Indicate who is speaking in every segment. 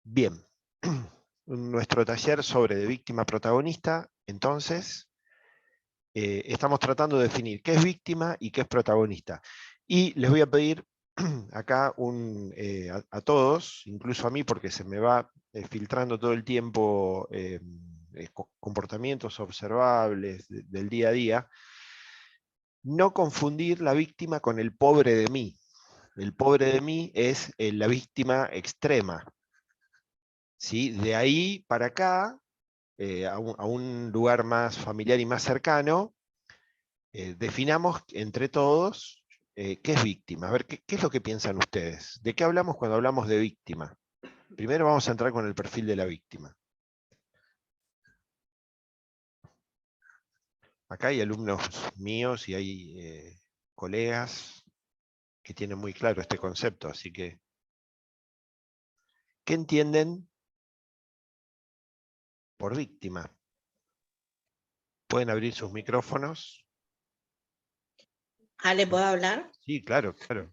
Speaker 1: Bien, nuestro taller sobre de víctima protagonista, entonces, estamos tratando de definir qué es víctima y qué es protagonista. Y les voy a pedir acá a todos, incluso a mí, porque se me va filtrando todo el tiempo comportamientos observables del día a día, no confundir la víctima con el pobre de mí. El pobre de mí es la víctima extrema. ¿Sí? De ahí para acá, a un lugar más familiar y más cercano, definamos entre todos qué es víctima. A ver, ¿qué es lo que piensan ustedes? ¿De qué hablamos cuando hablamos de víctima? Primero vamos a entrar con el perfil de la víctima. Acá hay alumnos míos y hay colegas que tienen muy claro este concepto, así que, ¿qué entienden por víctima? ¿Pueden abrir sus micrófonos?
Speaker 2: ¿Le puedo hablar?
Speaker 1: Sí, claro, claro.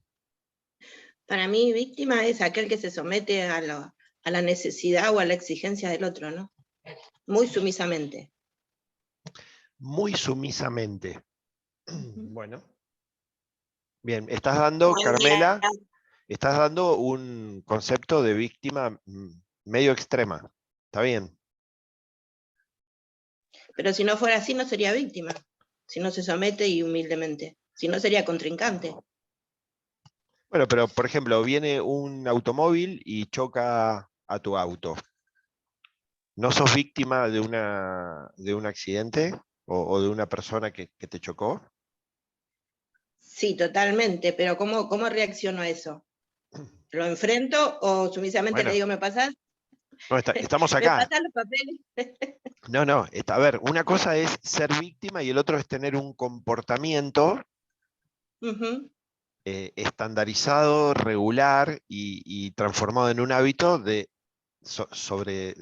Speaker 2: Para mí, víctima es aquel que se somete a la necesidad o a la exigencia del otro, ¿no? Muy sumisamente.
Speaker 1: Muy sumisamente. Bueno. Bien, estás dando, Carmela, estás dando un concepto de víctima medio extrema. ¿Está bien?
Speaker 2: Pero si no fuera así, no sería víctima. Si no se somete y humildemente. Si no, sería contrincante.
Speaker 1: Bueno, pero por ejemplo, viene un automóvil y choca a tu auto. ¿No sos víctima de un accidente o de una persona que te chocó?
Speaker 2: Sí, totalmente. Pero ¿cómo reacciono a eso? ¿Lo enfrento o sumisamente
Speaker 1: Bueno,
Speaker 2: le digo, me pasas?
Speaker 1: no, estamos
Speaker 2: ¿Me
Speaker 1: acá.
Speaker 2: pasas los papeles?
Speaker 1: No, a ver, una cosa es ser víctima y el otro es tener un comportamiento estandarizado, regular y transformado en un hábito sobre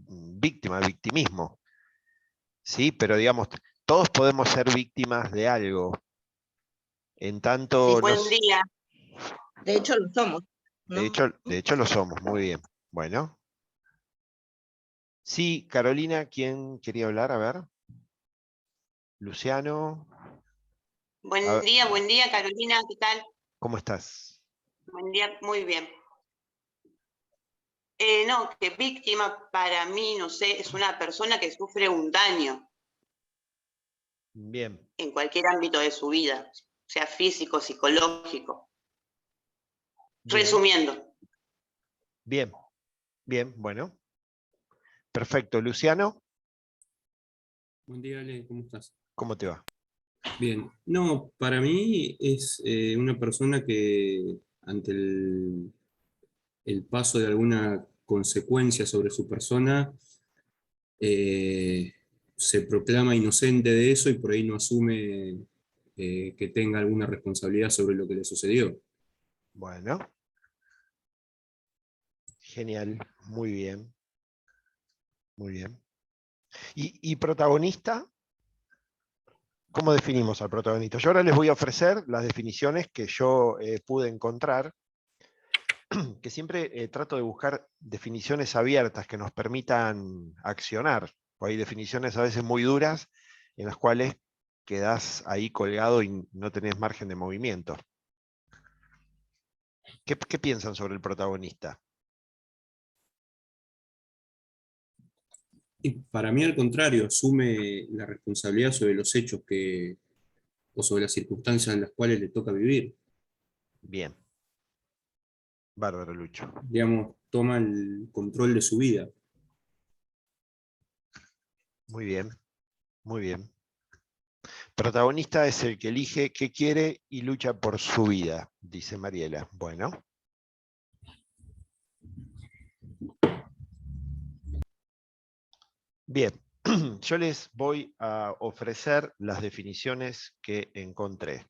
Speaker 1: víctima, victimismo. ¿Sí? Pero digamos, todos podemos ser víctimas de algo. En tanto,
Speaker 2: Sí, buen día. De hecho, lo somos, ¿no?
Speaker 1: de hecho lo somos, muy bien. Bueno. Sí, Carolina, ¿quién quería hablar? A ver. Luciano.
Speaker 3: Buen día, Carolina, ¿qué tal?
Speaker 1: ¿Cómo estás?
Speaker 3: Buen día, muy bien. No, que víctima para mí, no sé, es una persona que sufre un daño.
Speaker 1: Bien.
Speaker 3: En cualquier ámbito de su vida, sea físico, psicológico.
Speaker 1: Bien.
Speaker 3: Resumiendo.
Speaker 1: Bien, bueno. Perfecto. Luciano.
Speaker 4: Buen día, Ale, ¿cómo estás?
Speaker 1: ¿Cómo te va?
Speaker 4: Bien. No, para mí es una persona que ante el paso de alguna consecuencia sobre su persona se proclama inocente de eso y por ahí no asume que tenga alguna responsabilidad sobre lo que le sucedió.
Speaker 1: Bueno. Genial, muy bien. Muy bien. ¿Y protagonista? ¿Cómo definimos al protagonista? Yo ahora les voy a ofrecer las definiciones que yo pude encontrar, que siempre trato de buscar definiciones abiertas que nos permitan accionar. Hay definiciones a veces muy duras en las cuales quedás ahí colgado y no tenés margen de movimiento. ¿Qué piensan sobre el protagonista?
Speaker 4: Y para mí, al contrario, asume la responsabilidad sobre los hechos o sobre las circunstancias en las cuales le toca vivir.
Speaker 1: Bien. Bárbaro, Lucho.
Speaker 4: Digamos, toma el control de su vida.
Speaker 1: Muy bien, muy bien. Protagonista es el que elige qué quiere y lucha por su vida, dice Mariela. Bueno. Bien, yo les voy a ofrecer las definiciones que encontré.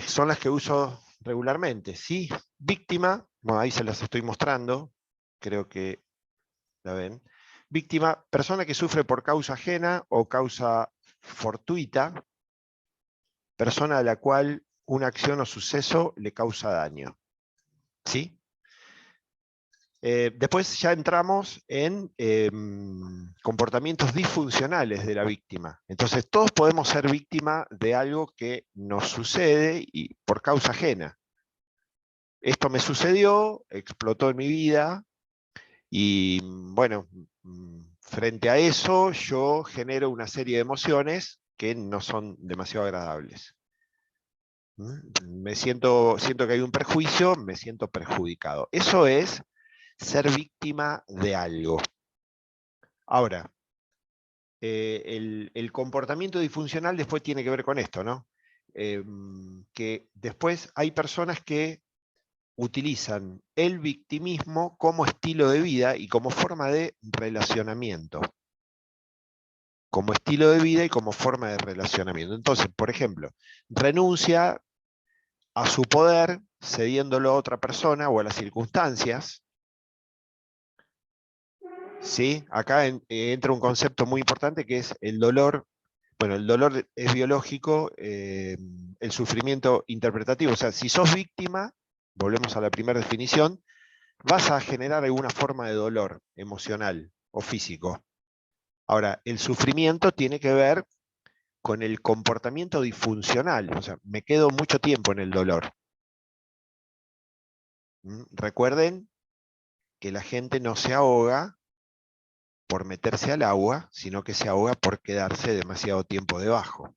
Speaker 1: Son las que uso regularmente, ¿sí? Víctima, bueno, ahí se las estoy mostrando, creo que la ven. Víctima, persona que sufre por causa ajena o causa fortuita, persona a la cual una acción o suceso le causa daño. ¿Sí? Después ya entramos en comportamientos disfuncionales de la víctima. Entonces todos podemos ser víctima de algo que nos sucede y por causa ajena. Esto me sucedió, explotó en mi vida y bueno, frente a eso yo genero una serie de emociones que no son demasiado agradables. Siento que hay un perjuicio, me siento perjudicado. Eso es ser víctima de algo. Ahora, el comportamiento disfuncional después tiene que ver con esto, ¿no? Que después hay personas que utilizan el victimismo como estilo de vida y como forma de relacionamiento. Como estilo de vida y como forma de relacionamiento. Entonces, por ejemplo, renuncia a su poder cediéndolo a otra persona o a las circunstancias. ¿Sí? Acá entra un concepto muy importante que es el dolor. Bueno, el dolor es biológico, el sufrimiento interpretativo. O sea, si sos víctima, volvemos a la primera definición, vas a generar alguna forma de dolor emocional o físico. Ahora, el sufrimiento tiene que ver con el comportamiento disfuncional. O sea, me quedo mucho tiempo en el dolor. Recuerden que la gente no se ahoga por meterse al agua, sino que se ahoga por quedarse demasiado tiempo debajo.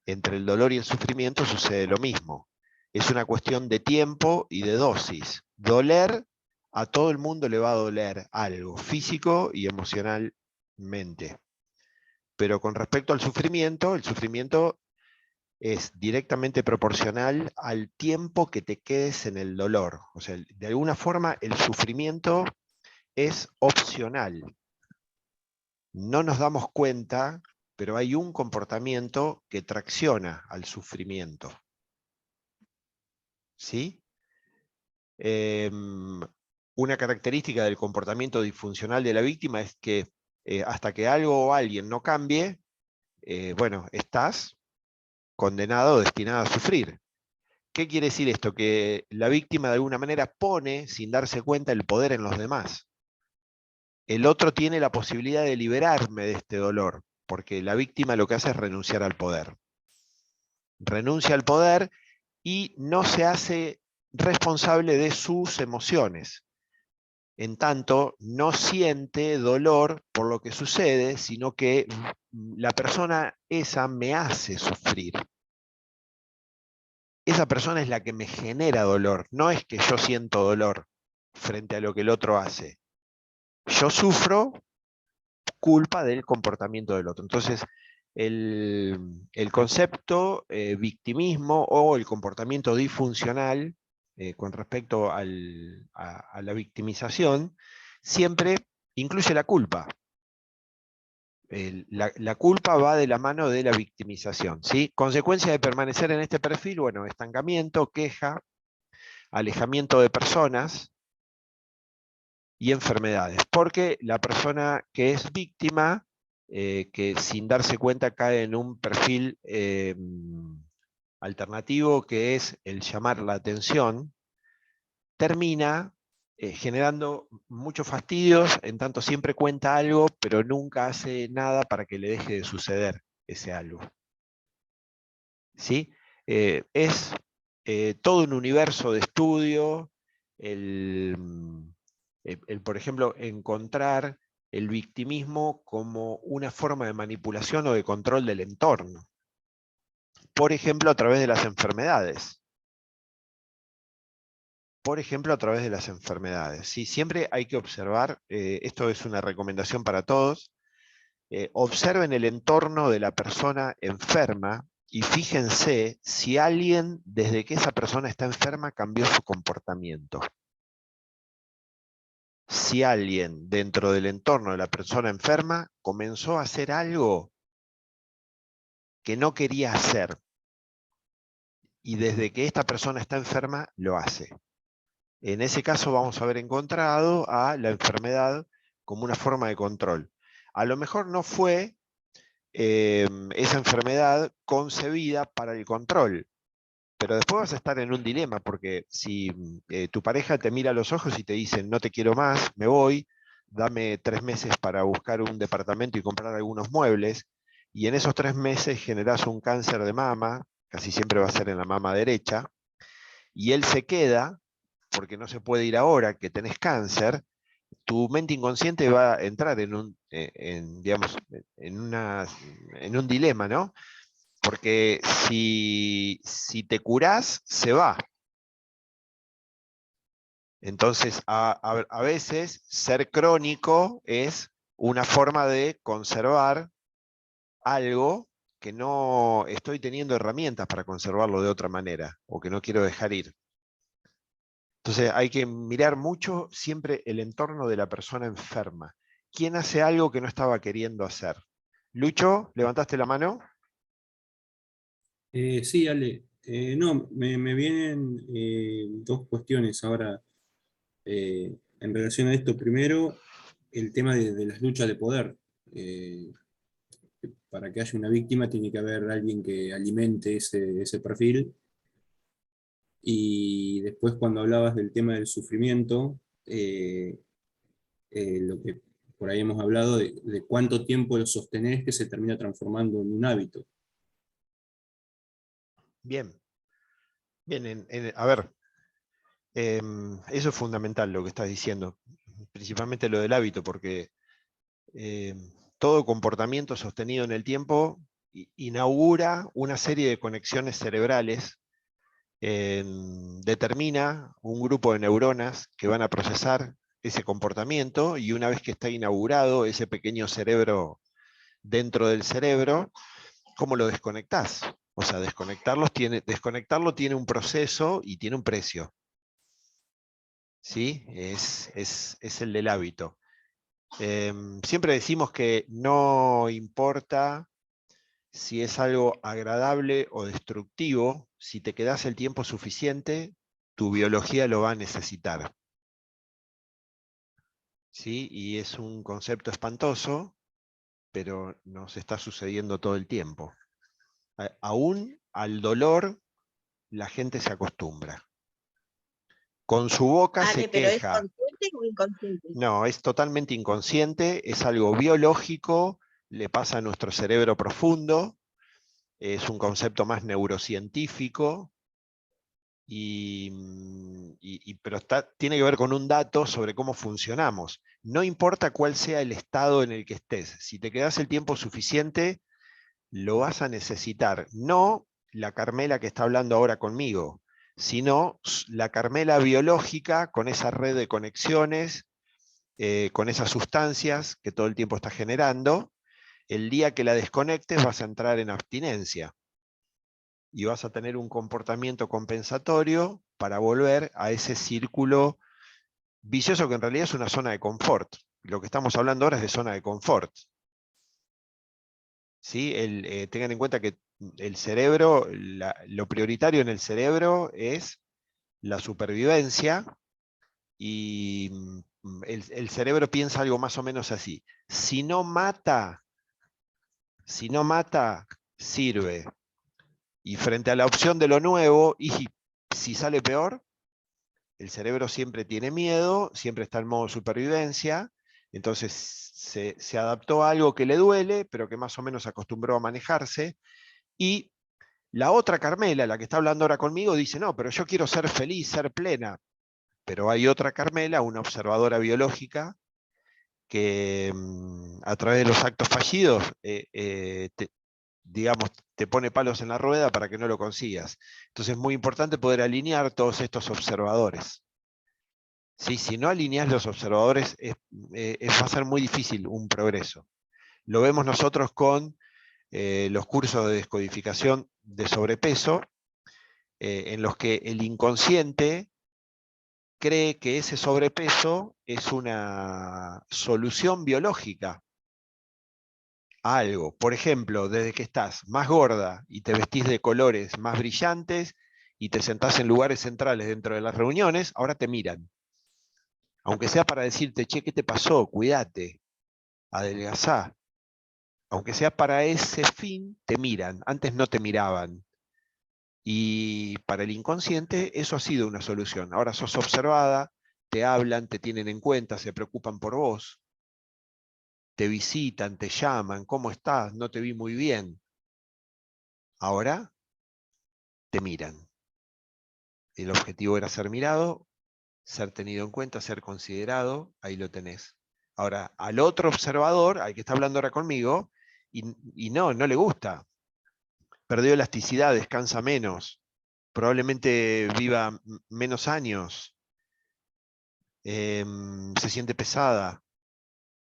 Speaker 1: Entre el dolor y el sufrimiento sucede lo mismo. Es una cuestión de tiempo y de dosis. Doler, a todo el mundo le va a doler algo, físico y emocionalmente. Pero con respecto al sufrimiento, el sufrimiento es directamente proporcional al tiempo que te quedes en el dolor. O sea, de alguna forma el sufrimiento es opcional. No nos damos cuenta, pero hay un comportamiento que tracciona al sufrimiento. ¿Sí? Una característica del comportamiento disfuncional de la víctima es que hasta que algo o alguien no cambie, bueno, estás condenado o destinado a sufrir. ¿Qué quiere decir esto? Que la víctima de alguna manera pone, sin darse cuenta, el poder en los demás. El otro tiene la posibilidad de liberarme de este dolor, porque la víctima lo que hace es renunciar al poder. Renuncia al poder y no se hace responsable de sus emociones. En tanto, no siente dolor por lo que sucede, sino que la persona esa me hace sufrir. Esa persona es la que me genera dolor, no es que yo siento dolor frente a lo que el otro hace. Yo sufro culpa del comportamiento del otro. Entonces, el concepto victimismo o el comportamiento disfuncional con respecto a la victimización siempre incluye la culpa. La culpa va de la mano de la victimización. ¿Sí? Consecuencia de permanecer en este perfil, bueno, estancamiento, queja, alejamiento de personas y enfermedades. Porque la persona que es víctima, que sin darse cuenta cae en un perfil alternativo que es el llamar la atención, termina generando muchos fastidios, en tanto siempre cuenta algo, pero nunca hace nada para que le deje de suceder ese algo. ¿Sí? Es todo un universo de estudio, por ejemplo, encontrar el victimismo como una forma de manipulación o de control del entorno. Por ejemplo, a través de las enfermedades. Por ejemplo, a través de las enfermedades. ¿Sí? Siempre hay que observar, esto es una recomendación para todos, observen el entorno de la persona enferma y fíjense si alguien, desde que esa persona está enferma, cambió su comportamiento. Si alguien dentro del entorno de la persona enferma comenzó a hacer algo que no quería hacer, y desde que esta persona está enferma, lo hace. En ese caso vamos a haber encontrado a la enfermedad como una forma de control. A lo mejor no fue esa enfermedad concebida para el control, pero después vas a estar en un dilema, porque si tu pareja te mira a los ojos y te dice, no te quiero más, me voy, dame 3 meses para buscar un departamento y comprar algunos muebles, y en esos 3 meses generás un cáncer de mama, casi siempre va a ser en la mama derecha, y él se queda, porque no se puede ir ahora que tenés cáncer, tu mente inconsciente va a entrar en un, digamos, en un dilema, ¿no? Porque si te curás, se va. Entonces, a veces, ser crónico es una forma de conservar algo que no estoy teniendo herramientas para conservarlo de otra manera, o que no quiero dejar ir. Entonces, hay que mirar mucho siempre el entorno de la persona enferma. ¿Quién hace algo que no estaba queriendo hacer? Lucho, ¿levantaste la mano?
Speaker 4: Sí, Ale. No, me vienen dos cuestiones ahora en relación a esto. Primero, el tema de las luchas de poder. Para que haya una víctima tiene que haber alguien que alimente ese perfil. Y después cuando hablabas del tema del sufrimiento, lo que por ahí hemos hablado de cuánto tiempo lo sostenés que se termina transformando en un hábito.
Speaker 1: Bien. Bien, a ver, eso es fundamental lo que estás diciendo, principalmente lo del hábito, porque todo comportamiento sostenido en el tiempo inaugura una serie de conexiones cerebrales, determina un grupo de neuronas que van a procesar ese comportamiento, y una vez que está inaugurado ese pequeño cerebro dentro del cerebro, ¿cómo lo desconectás? O sea, desconectarlo tiene un proceso y tiene un precio. ¿Sí? Es el del hábito. Siempre decimos que no importa si es algo agradable o destructivo, si te quedás el tiempo suficiente, tu biología lo va a necesitar. ¿Sí? Y es un concepto espantoso, pero nos está sucediendo todo el tiempo. Aún al dolor, la gente se acostumbra. Con su boca se
Speaker 2: Ale, pero ¿es
Speaker 1: queja.
Speaker 2: consciente o inconsciente?
Speaker 1: No, es totalmente inconsciente, es algo biológico, le pasa a nuestro cerebro profundo, es un concepto más neurocientífico, pero tiene que ver con un dato sobre cómo funcionamos. No importa cuál sea el estado en el que estés, si te quedas el tiempo suficiente, lo vas a necesitar. No la Carmela que está hablando ahora conmigo, sino la Carmela biológica con esa red de conexiones, con esas sustancias que todo el tiempo está generando. El día que la desconectes vas a entrar en abstinencia y vas a tener un comportamiento compensatorio para volver a ese círculo vicioso que en realidad es una zona de confort. Lo que estamos hablando ahora es de zona de confort. ¿Sí? Tengan en cuenta que el cerebro, lo prioritario en el cerebro es la supervivencia, y el cerebro piensa algo más o menos así: si no mata, sirve. Y frente a la opción de lo nuevo, y si sale peor, el cerebro siempre tiene miedo, siempre está en modo supervivencia, entonces se adaptó a algo que le duele, pero que más o menos se acostumbró a manejarse. Y la otra Carmela, la que está hablando ahora conmigo, dice, no, pero yo quiero ser feliz, ser plena. Pero hay otra Carmela, una observadora biológica, que a través de los actos fallidos, digamos, te pone palos en la rueda para que no lo consigas. Entonces es muy importante poder alinear todos estos observadores. ¿Sí? Si no alineas los observadores, va a ser muy difícil un progreso. Lo vemos nosotros con los cursos de descodificación de sobrepeso, en los que el inconsciente cree que ese sobrepeso es una solución biológica a algo. Por ejemplo, desde que estás más gorda y te vestís de colores más brillantes y te sentás en lugares centrales dentro de las reuniones, ahora te miran. Aunque sea para decirte, che, ¿qué te pasó? Cuídate, adelgazá. Aunque sea para ese fin, te miran. Antes no te miraban. Y para el inconsciente eso ha sido una solución. Ahora sos observada, te hablan, te tienen en cuenta, se preocupan por vos, te visitan, te llaman, ¿cómo estás? No te vi muy bien. Ahora te miran. El objetivo era ser mirado, ser tenido en cuenta, ser considerado, ahí lo tenés. Ahora, al otro observador, al que está hablando ahora conmigo, y no le gusta. Perdió elasticidad, descansa menos, probablemente viva menos años, se siente pesada,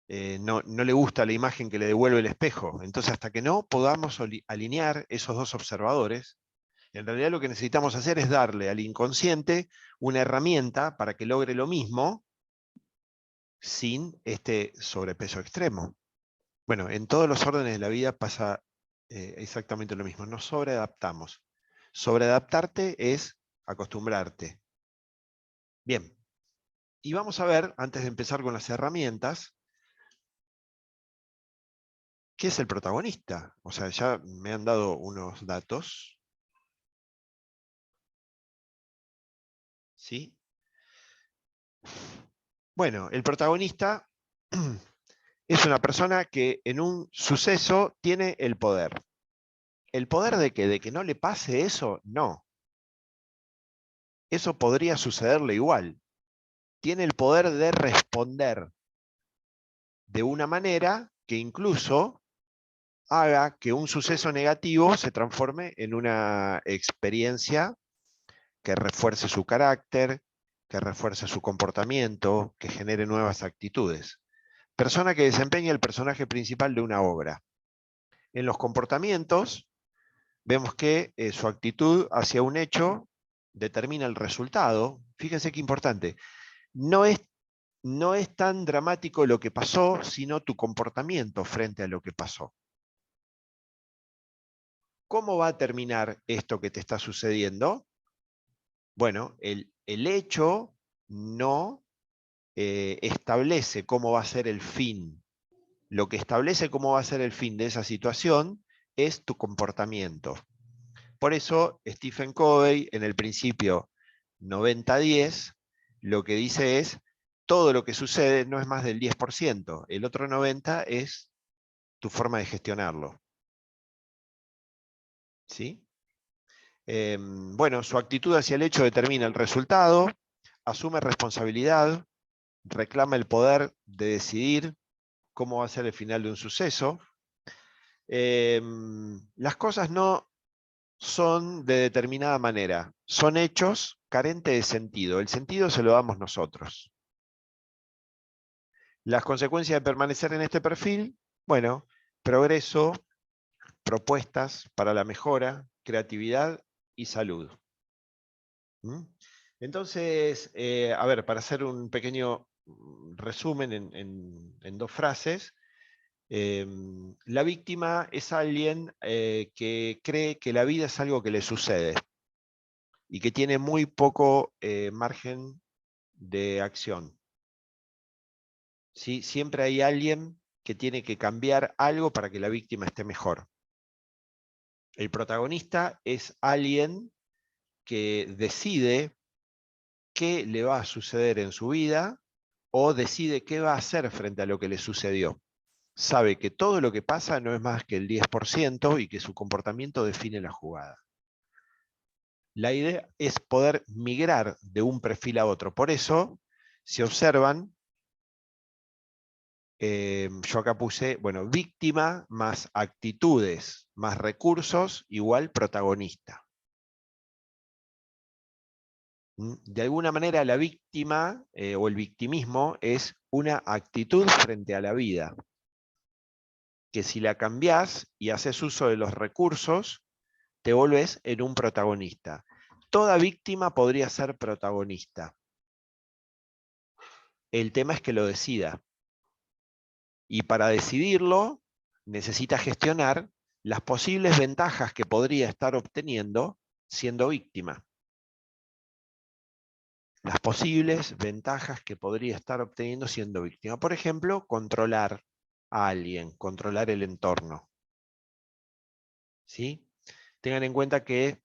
Speaker 1: no le gusta la imagen que le devuelve el espejo. Entonces, hasta que no podamos alinear esos dos observadores, en realidad lo que necesitamos hacer es darle al inconsciente una herramienta para que logre lo mismo sin este sobrepeso extremo. Bueno, en todos los órdenes de la vida pasa exactamente lo mismo, nos sobreadaptamos. Sobreadaptarte es acostumbrarte. Bien, y vamos a ver, antes de empezar con las herramientas, ¿qué es el protagonista? O sea, ya me han dado unos datos. ¿Sí? Bueno, el protagonista es una persona que en un suceso tiene el poder. ¿El poder de qué? ¿De que no le pase eso? No. Eso podría sucederle igual. Tiene el poder de responder de una manera que incluso haga que un suceso negativo se transforme en una experiencia que refuerce su carácter, que refuerce su comportamiento, que genere nuevas actitudes. Persona que desempeña el personaje principal de una obra. En los comportamientos vemos que su actitud hacia un hecho determina el resultado. Fíjense qué importante. No es tan dramático lo que pasó, sino tu comportamiento frente a lo que pasó. ¿Cómo va a terminar esto que te está sucediendo? Bueno, el hecho no establece cómo va a ser el fin. Lo que establece cómo va a ser el fin de esa situación es tu comportamiento. Por eso Stephen Covey, en el principio 90-10, lo que dice es, todo lo que sucede no es más del 10%, el otro 90% es tu forma de gestionarlo. ¿Sí? Bueno, su actitud hacia el hecho determina el resultado, asume responsabilidad, reclama el poder de decidir cómo va a ser el final de un suceso. Las cosas no son de determinada manera, son hechos carentes de sentido. El sentido se lo damos nosotros. Las consecuencias de permanecer en este perfil, bueno, progreso, propuestas para la mejora, creatividad y salud. Entonces, a ver, para hacer un pequeño resumen en dos frases, la víctima es alguien que cree que la vida es algo que le sucede y que tiene muy poco margen de acción. ¿Sí? Siempre hay alguien que tiene que cambiar algo para que la víctima esté mejor. El protagonista es alguien que decide qué le va a suceder en su vida o decide qué va a hacer frente a lo que le sucedió. Sabe que todo lo que pasa no es más que el 10% y que su comportamiento define la jugada. La idea es poder migrar de un perfil a otro. Por eso, si observan, yo acá puse, bueno, víctima más actitudes más recursos igual protagonista. De alguna manera la víctima o el victimismo es una actitud frente a la vida, que si la cambiás y haces uso de los recursos, te volvés en un protagonista. Toda víctima podría ser protagonista. El tema es que lo decida. Y para decidirlo, necesita gestionar las posibles ventajas que podría estar obteniendo siendo víctima. Las posibles ventajas que podría estar obteniendo siendo víctima. Por ejemplo, controlar a alguien, controlar el entorno. ¿Sí? Tengan en cuenta que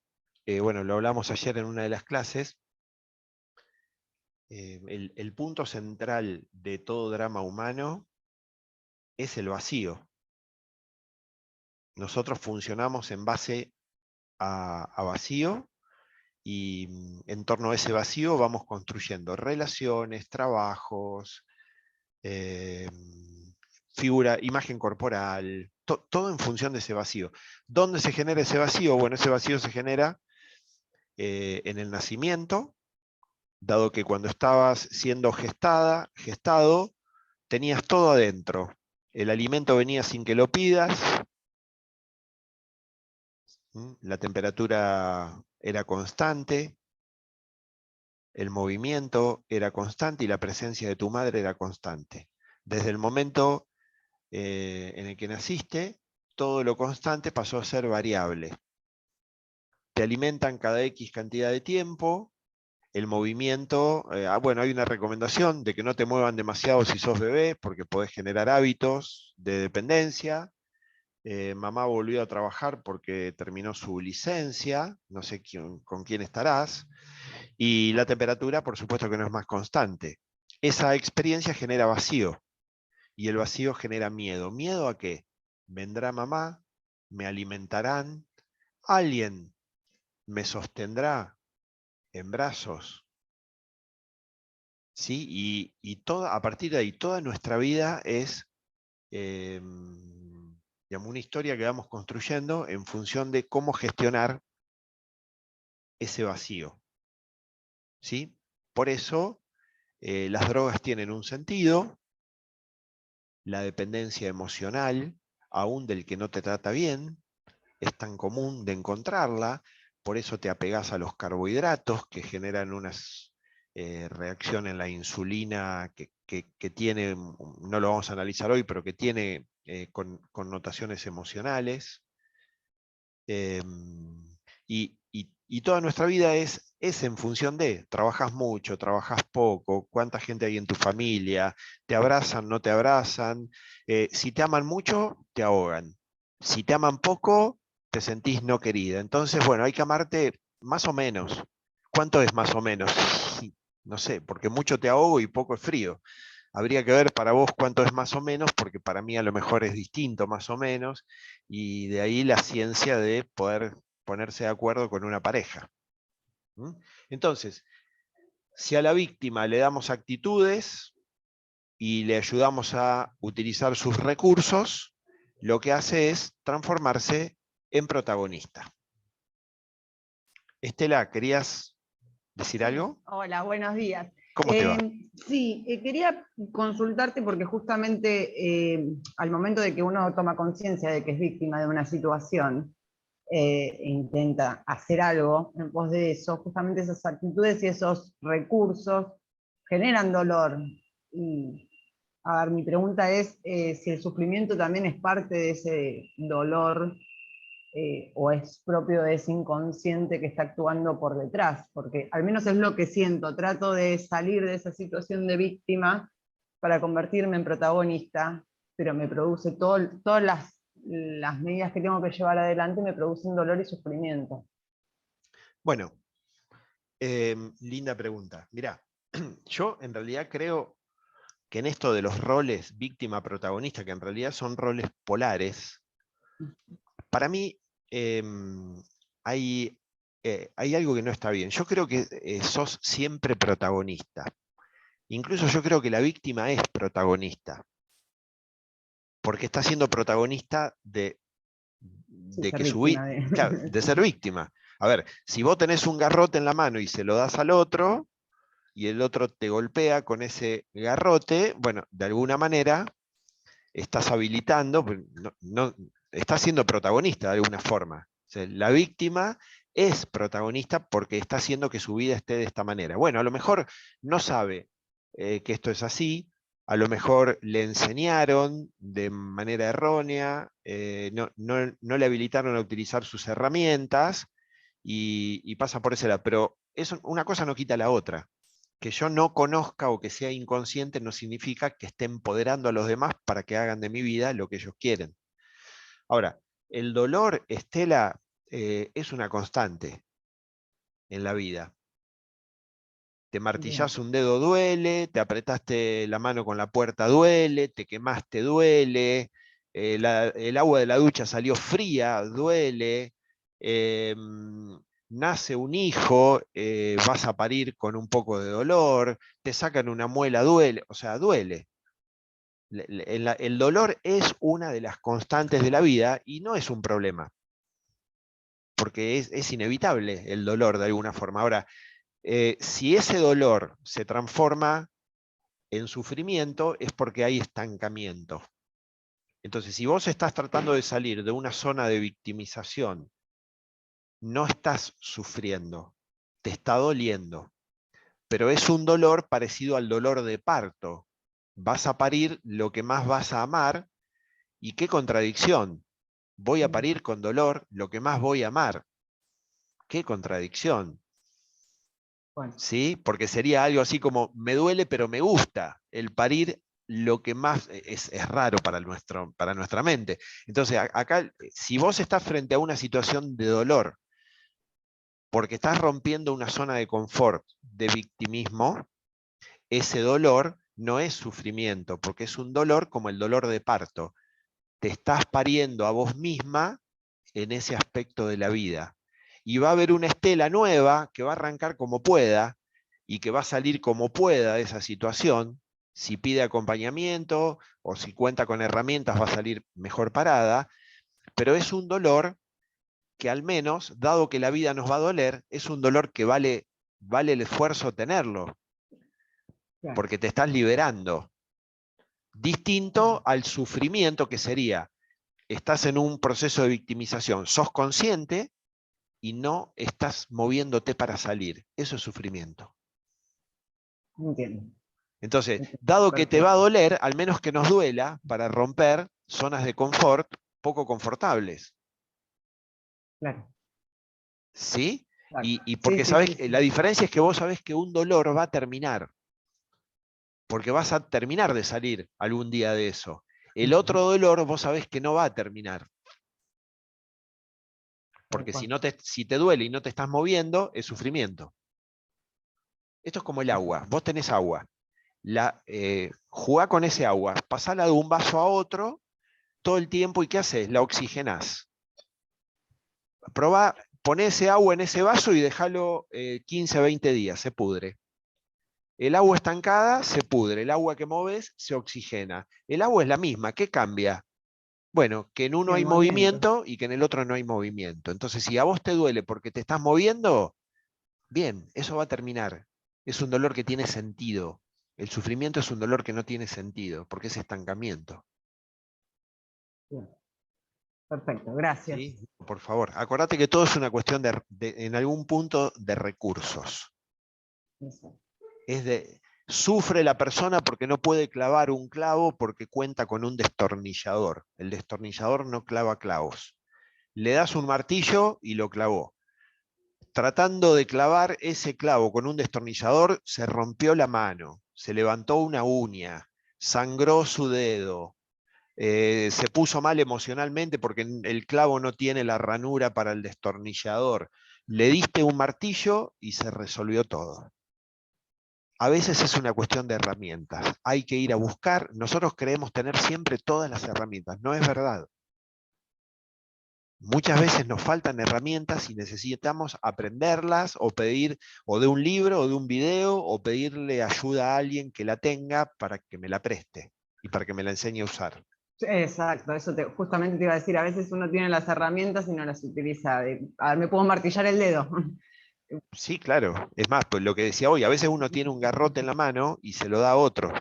Speaker 1: bueno, lo hablamos ayer en una de las clases, el punto central de todo drama humano es el vacío. Nosotros funcionamos en base a vacío y en torno a ese vacío vamos construyendo relaciones, trabajos, figura, imagen corporal, todo en función de ese vacío. ¿Dónde se genera ese vacío? Bueno, ese vacío se genera en el nacimiento, dado que cuando estabas siendo gestado, tenías todo adentro. El alimento venía sin que lo pidas, la temperatura era constante, el movimiento era constante y la presencia de tu madre era constante. Desde el momento en el que naciste, todo lo constante pasó a ser variable. Te alimentan cada X cantidad de tiempo, el movimiento, bueno, hay una recomendación de que no te muevan demasiado si sos bebé, porque podés generar hábitos de dependencia. Mamá volvió a trabajar porque terminó su licencia, no sé con quién estarás, y la temperatura, por supuesto que no es más constante. Esa experiencia genera vacío, y el vacío genera miedo. ¿Miedo a qué? Vendrá mamá, me alimentarán, alguien me sostendrá en brazos, ¿sí? Y a partir de ahí, toda nuestra vida es digamos, una historia que vamos construyendo en función de cómo gestionar ese vacío, ¿sí? Por eso las drogas tienen un sentido, la dependencia emocional, aún del que no te trata bien, es tan común de encontrarla, por eso te apegas a los carbohidratos que generan unas reacción en la insulina que tiene, no lo vamos a analizar hoy, pero que tiene connotaciones emocionales. Y toda nuestra vida es en función de, trabajas mucho, trabajas poco, cuánta gente hay en tu familia, te abrazan, no te abrazan, si te aman mucho, te ahogan, si te aman poco, te sentís no querida. Entonces, bueno, hay que amarte más o menos. ¿Cuánto es más o menos? No sé, porque mucho te ahogo y poco es frío. Habría que ver para vos cuánto es más o menos, porque para mí a lo mejor es distinto más o menos, y de ahí la ciencia de poder ponerse de acuerdo con una pareja. Entonces, si a la víctima le damos actitudes y le ayudamos a utilizar sus recursos, lo que hace es transformarse en protagonista. Estela, ¿querías decir algo?
Speaker 5: Hola, buenos días.
Speaker 1: ¿Cómo te va?
Speaker 5: Sí, quería consultarte porque justamente al momento de que uno toma conciencia de que es víctima de una situación, e intenta hacer algo en pos de eso, justamente esas actitudes y esos recursos generan dolor. Y, a ver, mi pregunta es si el sufrimiento también es parte de ese dolor o es propio de ese inconsciente que está actuando por detrás, porque al menos es lo que siento, trato de salir de esa situación de víctima para convertirme en protagonista, pero me produce todas las medidas que tengo que llevar adelante me producen dolor y sufrimiento.
Speaker 1: Bueno, linda pregunta. Mirá, yo en realidad creo que en esto de los roles víctima-protagonista, que en realidad son roles polares, para mí hay algo que no está bien. Yo creo que sos siempre protagonista. Incluso yo creo que la víctima es protagonista, porque está siendo protagonista de que su vida, claro, de ser víctima. A ver, si vos tenés un garrote en la mano y se lo das al otro, y el otro te golpea con ese garrote, bueno, de alguna manera estás habilitando, estás siendo protagonista de alguna forma. O sea, la víctima es protagonista porque está haciendo que su vida esté de esta manera. Bueno, a lo mejor no sabe que esto es así, a lo mejor le enseñaron de manera errónea, no le habilitaron a utilizar sus herramientas y pasa por ese lado. Pero una cosa no quita la otra. Que yo no conozca o que sea inconsciente no significa que esté empoderando a los demás para que hagan de mi vida lo que ellos quieren. Ahora, el dolor, Estela, es una constante. en la vida. Te martillás un dedo, duele, te apretaste la mano con la puerta, duele, te quemaste, duele, el agua de la ducha salió fría, duele, nace un hijo, vas a parir con un poco de dolor, te sacan una muela, duele, o sea, duele. El dolor es una de las constantes de la vida y no es un problema, porque es inevitable el dolor de alguna forma. Ahora, si ese dolor se transforma en sufrimiento, es porque hay estancamiento. Entonces, si vos estás tratando de salir de una zona de victimización, no estás sufriendo, te está doliendo, pero es un dolor parecido al dolor de parto. Vas a parir lo que más vas a amar, y qué contradicción. Voy a parir con dolor lo que más voy a amar. Qué contradicción.
Speaker 5: Bueno.
Speaker 1: ¿Sí? Porque sería algo así como, me duele pero me gusta. El parir lo que más es raro para nuestra mente. Entonces, acá, si vos estás frente a una situación de dolor, porque estás rompiendo una zona de confort, de victimismo, ese dolor no es sufrimiento, porque es un dolor como el dolor de parto. Te estás pariendo a vos misma en ese aspecto de la vida. Y va a haber una Estela nueva que va a arrancar como pueda y que va a salir como pueda de esa situación. Si pide acompañamiento o si cuenta con herramientas va a salir mejor parada, pero es un dolor que al menos, dado que la vida nos va a doler, es un dolor que vale el esfuerzo tenerlo,
Speaker 5: Claro.
Speaker 1: porque te estás liberando. Distinto al sufrimiento que sería, estás en un proceso de victimización, sos consciente y no estás moviéndote para salir. Eso es sufrimiento.
Speaker 5: Entiendo.
Speaker 1: Entonces, dado que te va a doler, al menos que nos duela para romper zonas de confort poco confortables.
Speaker 5: Claro.
Speaker 1: ¿Sí?
Speaker 5: Claro.
Speaker 1: Y porque
Speaker 5: Sí,
Speaker 1: sabés,
Speaker 5: sí, sí.
Speaker 1: la diferencia es que vos sabés que un dolor va a terminar. Porque vas a terminar de salir algún día de eso. El otro dolor vos sabés que no va a terminar. Porque si te duele y no te estás moviendo, es sufrimiento. Esto es como el agua. Vos tenés agua. Jugá con ese agua. Pasala de un vaso a otro todo el tiempo. ¿Y qué haces? La oxigenás. Probá, poné ese agua en ese vaso y dejalo 15, 20 días. Se pudre. El agua estancada se pudre. El agua que moves se oxigena. El agua es la misma. ¿Qué cambia? Bueno, que en uno
Speaker 5: El
Speaker 1: hay movimiento y que en el otro no hay movimiento. Entonces, si a vos te duele porque te estás moviendo, bien, eso va a terminar. Es un dolor que tiene sentido. El sufrimiento es un dolor que no tiene sentido, porque es estancamiento.
Speaker 5: Bien. Perfecto, gracias.
Speaker 1: ¿Sí? Por favor, acordate que todo es una cuestión en algún punto de recursos.
Speaker 5: Eso.
Speaker 1: Sufre la persona porque no puede clavar un clavo porque cuenta con un destornillador. El destornillador no clava clavos. Le das un martillo y lo clavó. Tratando de clavar ese clavo con un destornillador, se rompió la mano, se levantó una uña, sangró su dedo, se puso mal emocionalmente porque el clavo no tiene la ranura para el destornillador. Le diste un martillo y se resolvió todo. A veces es una cuestión de herramientas. Hay que ir a buscar. Nosotros creemos tener siempre todas las herramientas. No es verdad. Muchas veces nos faltan herramientas y necesitamos aprenderlas o pedir o de un libro o de un video o pedirle ayuda a alguien que la tenga para que me la preste y para que me la enseñe a usar.
Speaker 5: Exacto, eso justamente te iba a decir, a veces uno tiene las herramientas y no las utiliza. A ver, me puedo martillar el dedo.
Speaker 1: Sí, claro. Es más, pues lo que decía hoy, a veces uno tiene un garrote en la mano y se lo da a otro,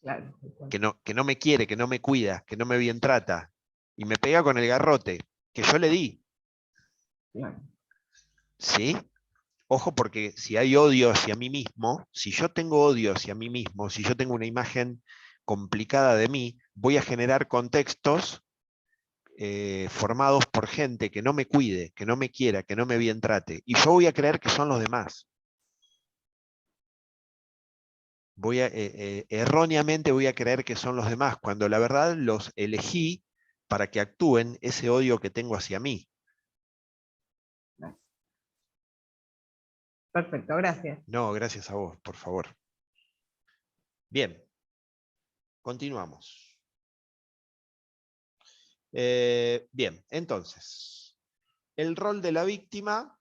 Speaker 5: Claro.
Speaker 1: que no me quiere, que no me cuida, que no me bien trata, y me pega con el garrote, que yo le di.
Speaker 5: Claro.
Speaker 1: ¿Sí? Ojo, porque si hay odio hacia mí mismo, si yo tengo odio hacia mí mismo, si yo tengo una imagen complicada de mí, voy a generar contextos formados por gente que no me cuide, que no me quiera, que no me bien trate. Y yo voy a creer que son los demás. Erróneamente voy a creer que son los demás, cuando la verdad los elegí para que actúen ese odio que tengo hacia mí.
Speaker 5: Perfecto, gracias.
Speaker 1: No, gracias a vos, por favor. Bien, continuamos. Bien, entonces, el rol de la víctima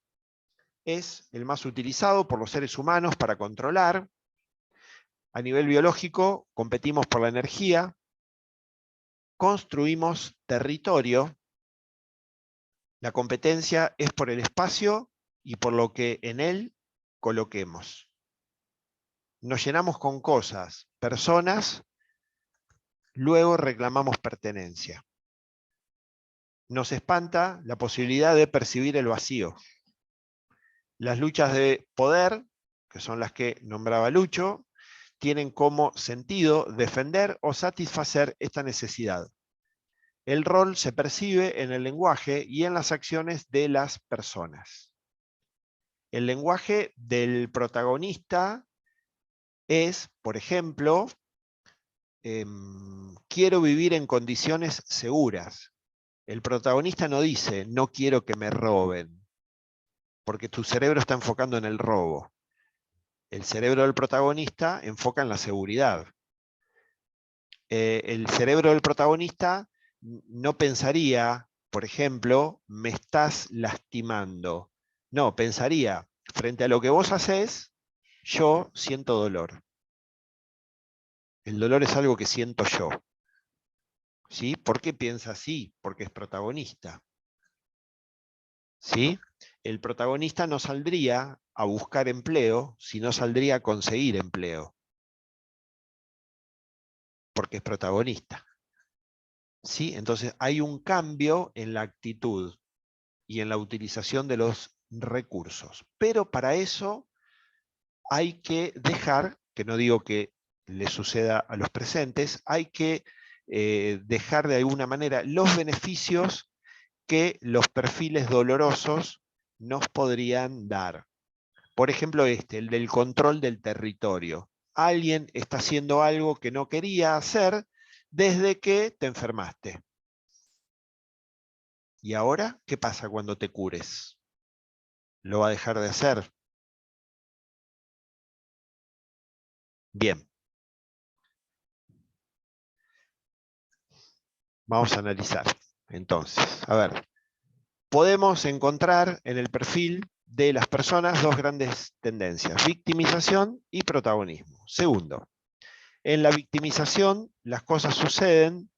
Speaker 1: es el más utilizado por los seres humanos para controlar. A nivel biológico, competimos por la energía, construimos territorio. La competencia es por el espacio y por lo que en él coloquemos. Nos llenamos con cosas, personas, luego reclamamos pertenencia. Nos espanta la posibilidad de percibir el vacío. Las luchas de poder, que son las que nombraba Lucho, tienen como sentido defender o satisfacer esta necesidad. El rol se percibe en el lenguaje y en las acciones de las personas. El lenguaje del protagonista es, por ejemplo, quiero vivir en condiciones seguras. El protagonista no dice, no quiero que me roben, porque tu cerebro está enfocando en el robo. El cerebro del protagonista enfoca en la seguridad. El cerebro del protagonista no pensaría, por ejemplo, me estás lastimando. No, pensaría, frente a lo que vos hacés, yo siento dolor. El dolor es algo que siento yo. ¿Sí? ¿Por qué piensa así? Porque es protagonista. ¿Sí? El protagonista no saldría a buscar empleo, sino saldría a conseguir empleo. Porque es protagonista. ¿Sí? Entonces hay un cambio en la actitud y en la utilización de los recursos. Pero para eso hay que dejar, que no digo que le suceda a los presentes, hay que dejar de alguna manera los beneficios que los perfiles dolorosos nos podrían dar. Por ejemplo, el del control del territorio. Alguien está haciendo algo que no quería hacer desde que te enfermaste. ¿Y ahora qué pasa cuando te cures? ¿Lo va a dejar de hacer? Bien. Vamos a analizar. Entonces, a ver. Podemos encontrar en el perfil de las personas dos grandes tendencias, victimización y protagonismo. Segundo, en la victimización las cosas suceden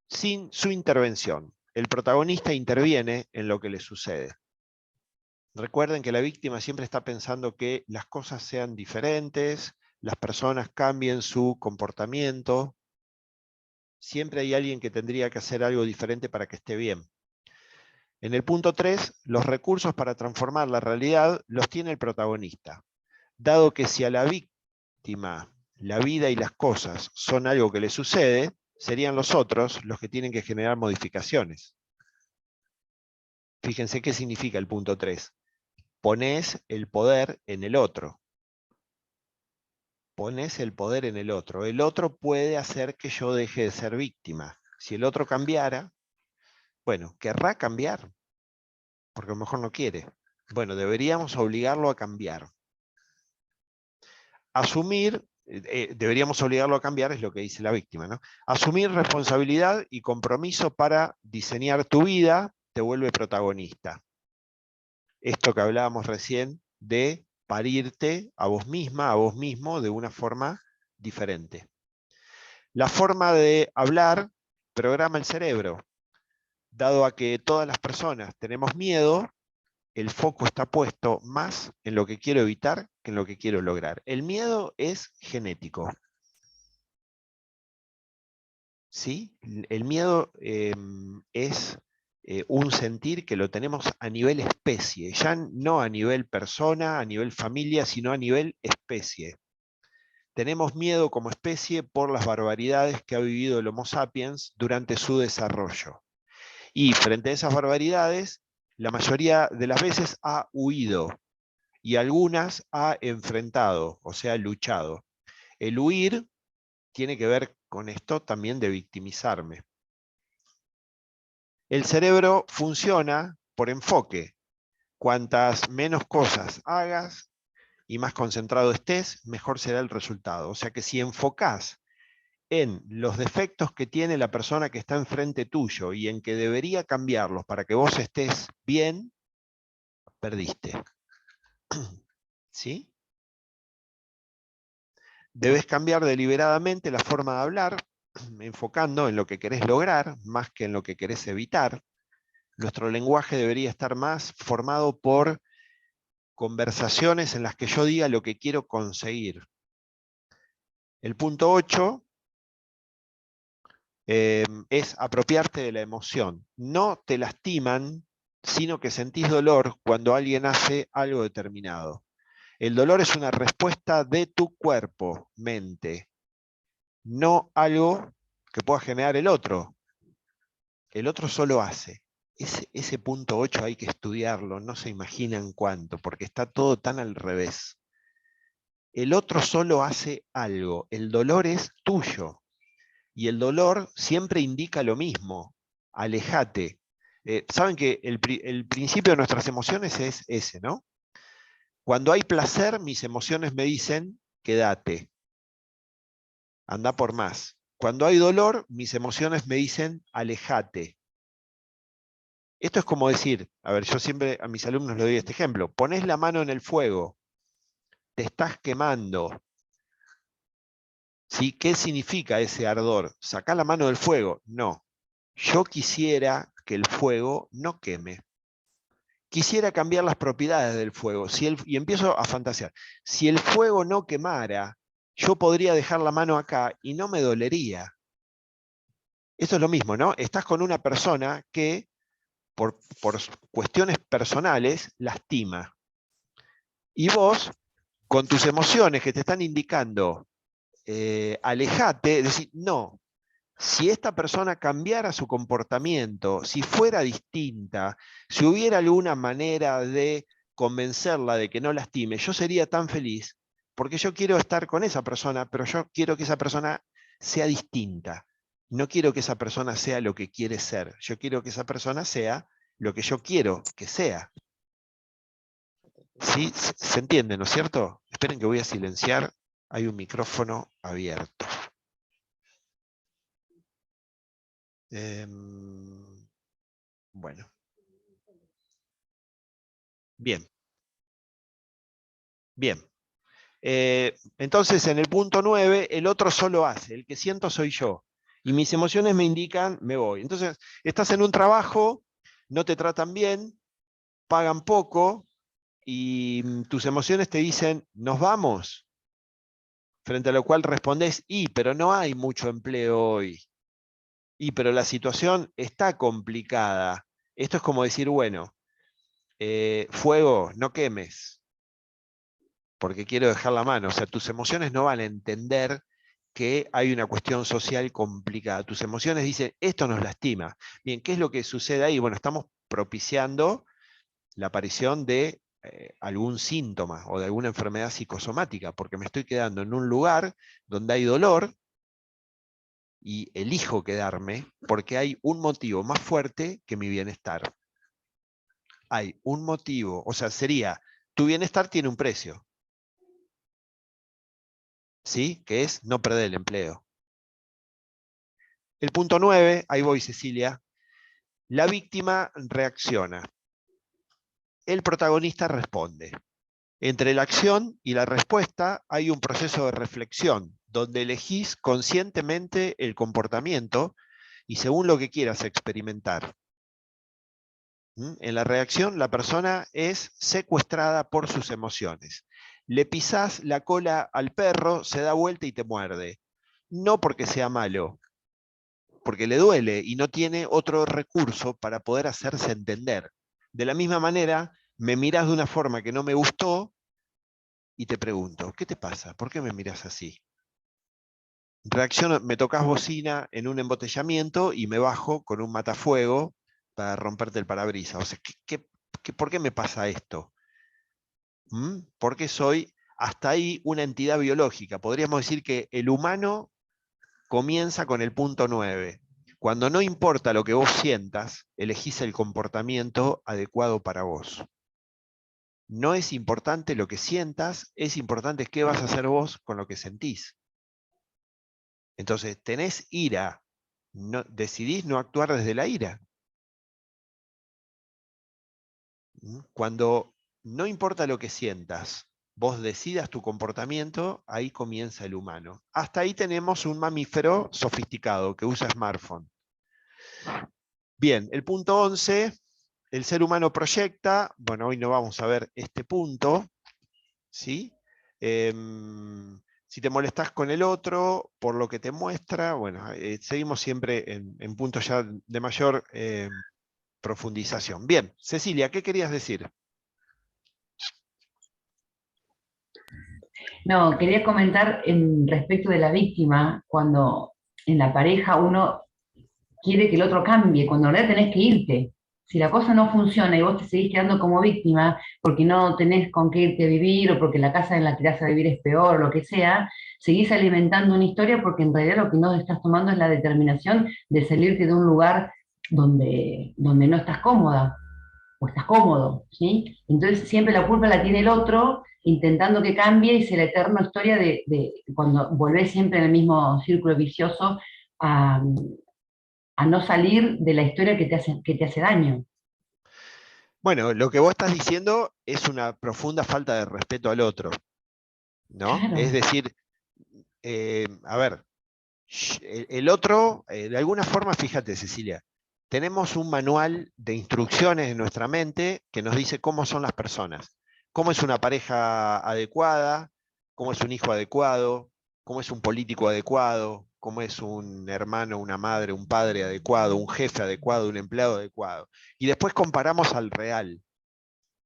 Speaker 1: sin su intervención. El protagonista interviene en lo que le sucede. Recuerden que la víctima siempre está pensando que las cosas sean diferentes, las personas cambien su comportamiento. Siempre hay alguien que tendría que hacer algo diferente para que esté bien. En el punto 3, los recursos para transformar la realidad los tiene el protagonista. Dado que si a la víctima la vida y las cosas son algo que le sucede, serían los otros los que tienen que generar modificaciones. Fíjense qué significa el punto 3. Ponés el poder en el otro. Ponés el poder en el otro. El otro puede hacer que yo deje de ser víctima. Si el otro cambiara, bueno, querrá cambiar, porque a lo mejor no quiere. Bueno, deberíamos obligarlo a cambiar. Asumir, deberíamos obligarlo a cambiar, es lo que dice la víctima, ¿no? Asumir responsabilidad y compromiso para diseñar tu vida te vuelve protagonista. Esto que hablábamos recién de parirte a vos misma, a vos mismo, de una forma diferente. La forma de hablar programa el cerebro. Dado a que todas las personas tenemos miedo, el foco está puesto más en lo que quiero evitar que en lo que quiero lograr. El miedo es genético. ¿Sí? El miedo es un sentir que lo tenemos a nivel especie, ya no a nivel persona, a nivel familia, sino a nivel especie. Tenemos miedo como especie por las barbaridades que ha vivido el Homo sapiens durante su desarrollo. Y frente a esas barbaridades, la mayoría de las veces ha huido y algunas ha enfrentado, o sea, luchado. El huir tiene que ver con esto también de victimizarme. El cerebro funciona por enfoque. cuantas menos cosas hagas y más concentrado estés, mejor será el resultado. O sea que si enfocás en los defectos que tiene la persona que está enfrente tuyo y en que debería cambiarlos para que vos estés bien, perdiste. ¿Sí? Debes cambiar deliberadamente la forma de hablar, enfocando en lo que querés lograr, más que en lo que querés evitar. Nuestro lenguaje debería estar más formado por conversaciones en las que yo diga lo que quiero conseguir. El punto 8 es apropiarte de la emoción. No te lastiman, sino que sentís dolor cuando alguien hace algo determinado. El dolor es una respuesta de tu cuerpo, mente, no algo que pueda generar el otro. El otro solo hace. Ese punto 8 hay que estudiarlo, no se imaginan cuánto, porque está todo tan al revés. El otro solo hace algo, el dolor es tuyo. Y el dolor siempre indica lo mismo, alejate. Saben que el principio de nuestras emociones es ese, ¿no? Cuando hay placer, mis emociones me dicen, quédate, anda por más. Cuando hay dolor, mis emociones me dicen, alejate. Esto es como decir, a ver, yo siempre a mis alumnos les doy este ejemplo, pones la mano en el fuego, te estás quemando. ¿Sí? ¿Qué significa ese ardor? ¿Sacá la mano del fuego? No. Yo quisiera que el fuego no queme. Quisiera cambiar las propiedades del fuego. Y empiezo a fantasear. Si el fuego no quemara, yo podría dejar la mano acá y no me dolería. Esto es lo mismo, ¿no? Estás con una persona que, por cuestiones personales, lastima. Y vos, con tus emociones que te están indicando, alejate, decir, no, si esta persona cambiara su comportamiento, si fuera distinta, si hubiera alguna manera de convencerla de que no lastime, yo sería tan feliz, porque yo quiero estar con esa persona, pero yo quiero que esa persona sea distinta. No quiero que esa persona sea lo que quiere ser, yo quiero que esa persona sea lo que yo quiero que sea. ¿Sí? ¿Se entiende, no es cierto? Esperen que voy a silenciar, hay un micrófono abierto. Bueno. Bien. Bien. Entonces, en el punto 9, el otro solo hace, el que siento soy yo. Y mis emociones me indican, me voy. Entonces, estás en un trabajo, no te tratan bien, pagan poco, y tus emociones te dicen, nos vamos. Frente a lo cual respondés, pero no hay mucho empleo hoy. Pero la situación está complicada. Esto es como decir, bueno, fuego, no quemes, porque quiero dejar la mano. O sea, tus emociones no van a entender que hay una cuestión social complicada. Tus emociones dicen, esto nos lastima. Bien, ¿qué es lo que sucede ahí? Bueno, estamos propiciando la aparición de algún síntoma o de alguna enfermedad psicosomática, porque me estoy quedando en un lugar donde hay dolor y elijo quedarme porque hay un motivo más fuerte que mi bienestar. Hay un motivo, o sea, sería, tu bienestar tiene un precio, ¿sí? Que es no perder el empleo. El punto 9, ahí voy Cecilia, la víctima reacciona. El protagonista responde. Entre la acción y la respuesta hay un proceso de reflexión, donde elegís conscientemente el comportamiento y según lo que quieras experimentar. En la reacción, la persona es secuestrada por sus emociones. Le pisás la cola al perro, se da vuelta y te muerde. No porque sea malo, porque le duele y no tiene otro recurso para poder hacerse entender. De la misma manera, me mirás de una forma que no me gustó y te pregunto, ¿qué te pasa? ¿Por qué me mirás así? Reacciono, me tocas bocina en un embotellamiento y me bajo con un matafuego para romperte el parabrisas. O sea, ¿por qué me pasa esto? Porque soy hasta ahí una entidad biológica. Podríamos decir que el humano comienza con el punto 9. Cuando no importa lo que vos sientas, elegís el comportamiento adecuado para vos. No es importante lo que sientas, es importante qué vas a hacer vos con lo que sentís. Entonces, tenés ira, decidís no actuar desde la ira. Cuando no importa lo que sientas, vos decidas tu comportamiento, ahí comienza el humano. Hasta ahí tenemos un mamífero sofisticado que usa smartphone. Bien, el punto 11, el ser humano proyecta. Bueno, hoy no vamos a ver este punto, ¿sí? Si te molestás con el otro, por lo que te muestra, bueno, seguimos siempre en puntos ya de mayor profundización. Bien, Cecilia, ¿qué querías decir?
Speaker 6: No, quería comentar en respecto de la víctima, cuando en la pareja uno quiere que el otro cambie, cuando en realidad tenés que irte. Si la cosa no funciona y vos te seguís quedando como víctima porque no tenés con qué irte a vivir o porque la casa en la que irás a vivir es peor o lo que sea, seguís alimentando una historia porque en realidad lo que no estás tomando es la determinación de salirte de un lugar donde no estás cómoda o estás cómodo, ¿sí? Entonces siempre la culpa la tiene el otro, intentando que cambie y se la eterna historia de cuando volvés siempre en el mismo círculo vicioso a no salir de la historia que te hace daño.
Speaker 1: Bueno, lo que vos estás diciendo es una profunda falta de respeto al otro, ¿no?
Speaker 6: Claro.
Speaker 1: Es decir, a ver, el otro, de alguna forma, fíjate, Cecilia, tenemos un manual de instrucciones en nuestra mente que nos dice cómo son las personas, cómo es una pareja adecuada, cómo es un hijo adecuado, cómo es un político adecuado, cómo es un hermano, una madre, un padre adecuado, un jefe adecuado, un empleado adecuado. Y después comparamos al real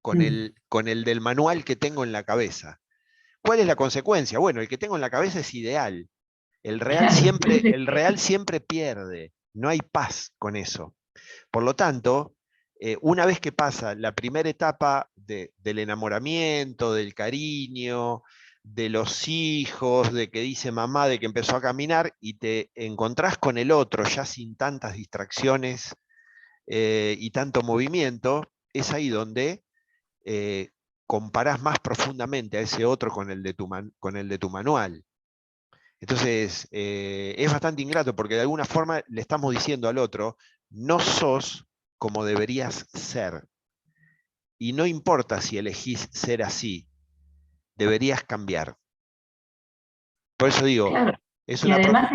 Speaker 1: con el del manual que tengo en la cabeza. ¿Cuál es la consecuencia? Bueno, el que tengo en la cabeza es ideal. El real siempre pierde. No hay paz con eso. Por lo tanto, una vez que pasa la primera etapa del enamoramiento, del cariño, de los hijos, de que dice mamá, de que empezó a caminar, y te encontrás con el otro ya sin tantas distracciones y tanto movimiento, es ahí donde comparás más profundamente a ese otro con el de tu manual. Entonces, es bastante ingrato porque de alguna forma le estamos diciendo al otro, no sos como deberías ser. Y no importa si elegís ser así, deberías cambiar. Por eso digo,
Speaker 6: Claro.
Speaker 1: es
Speaker 6: Y
Speaker 1: una...
Speaker 6: además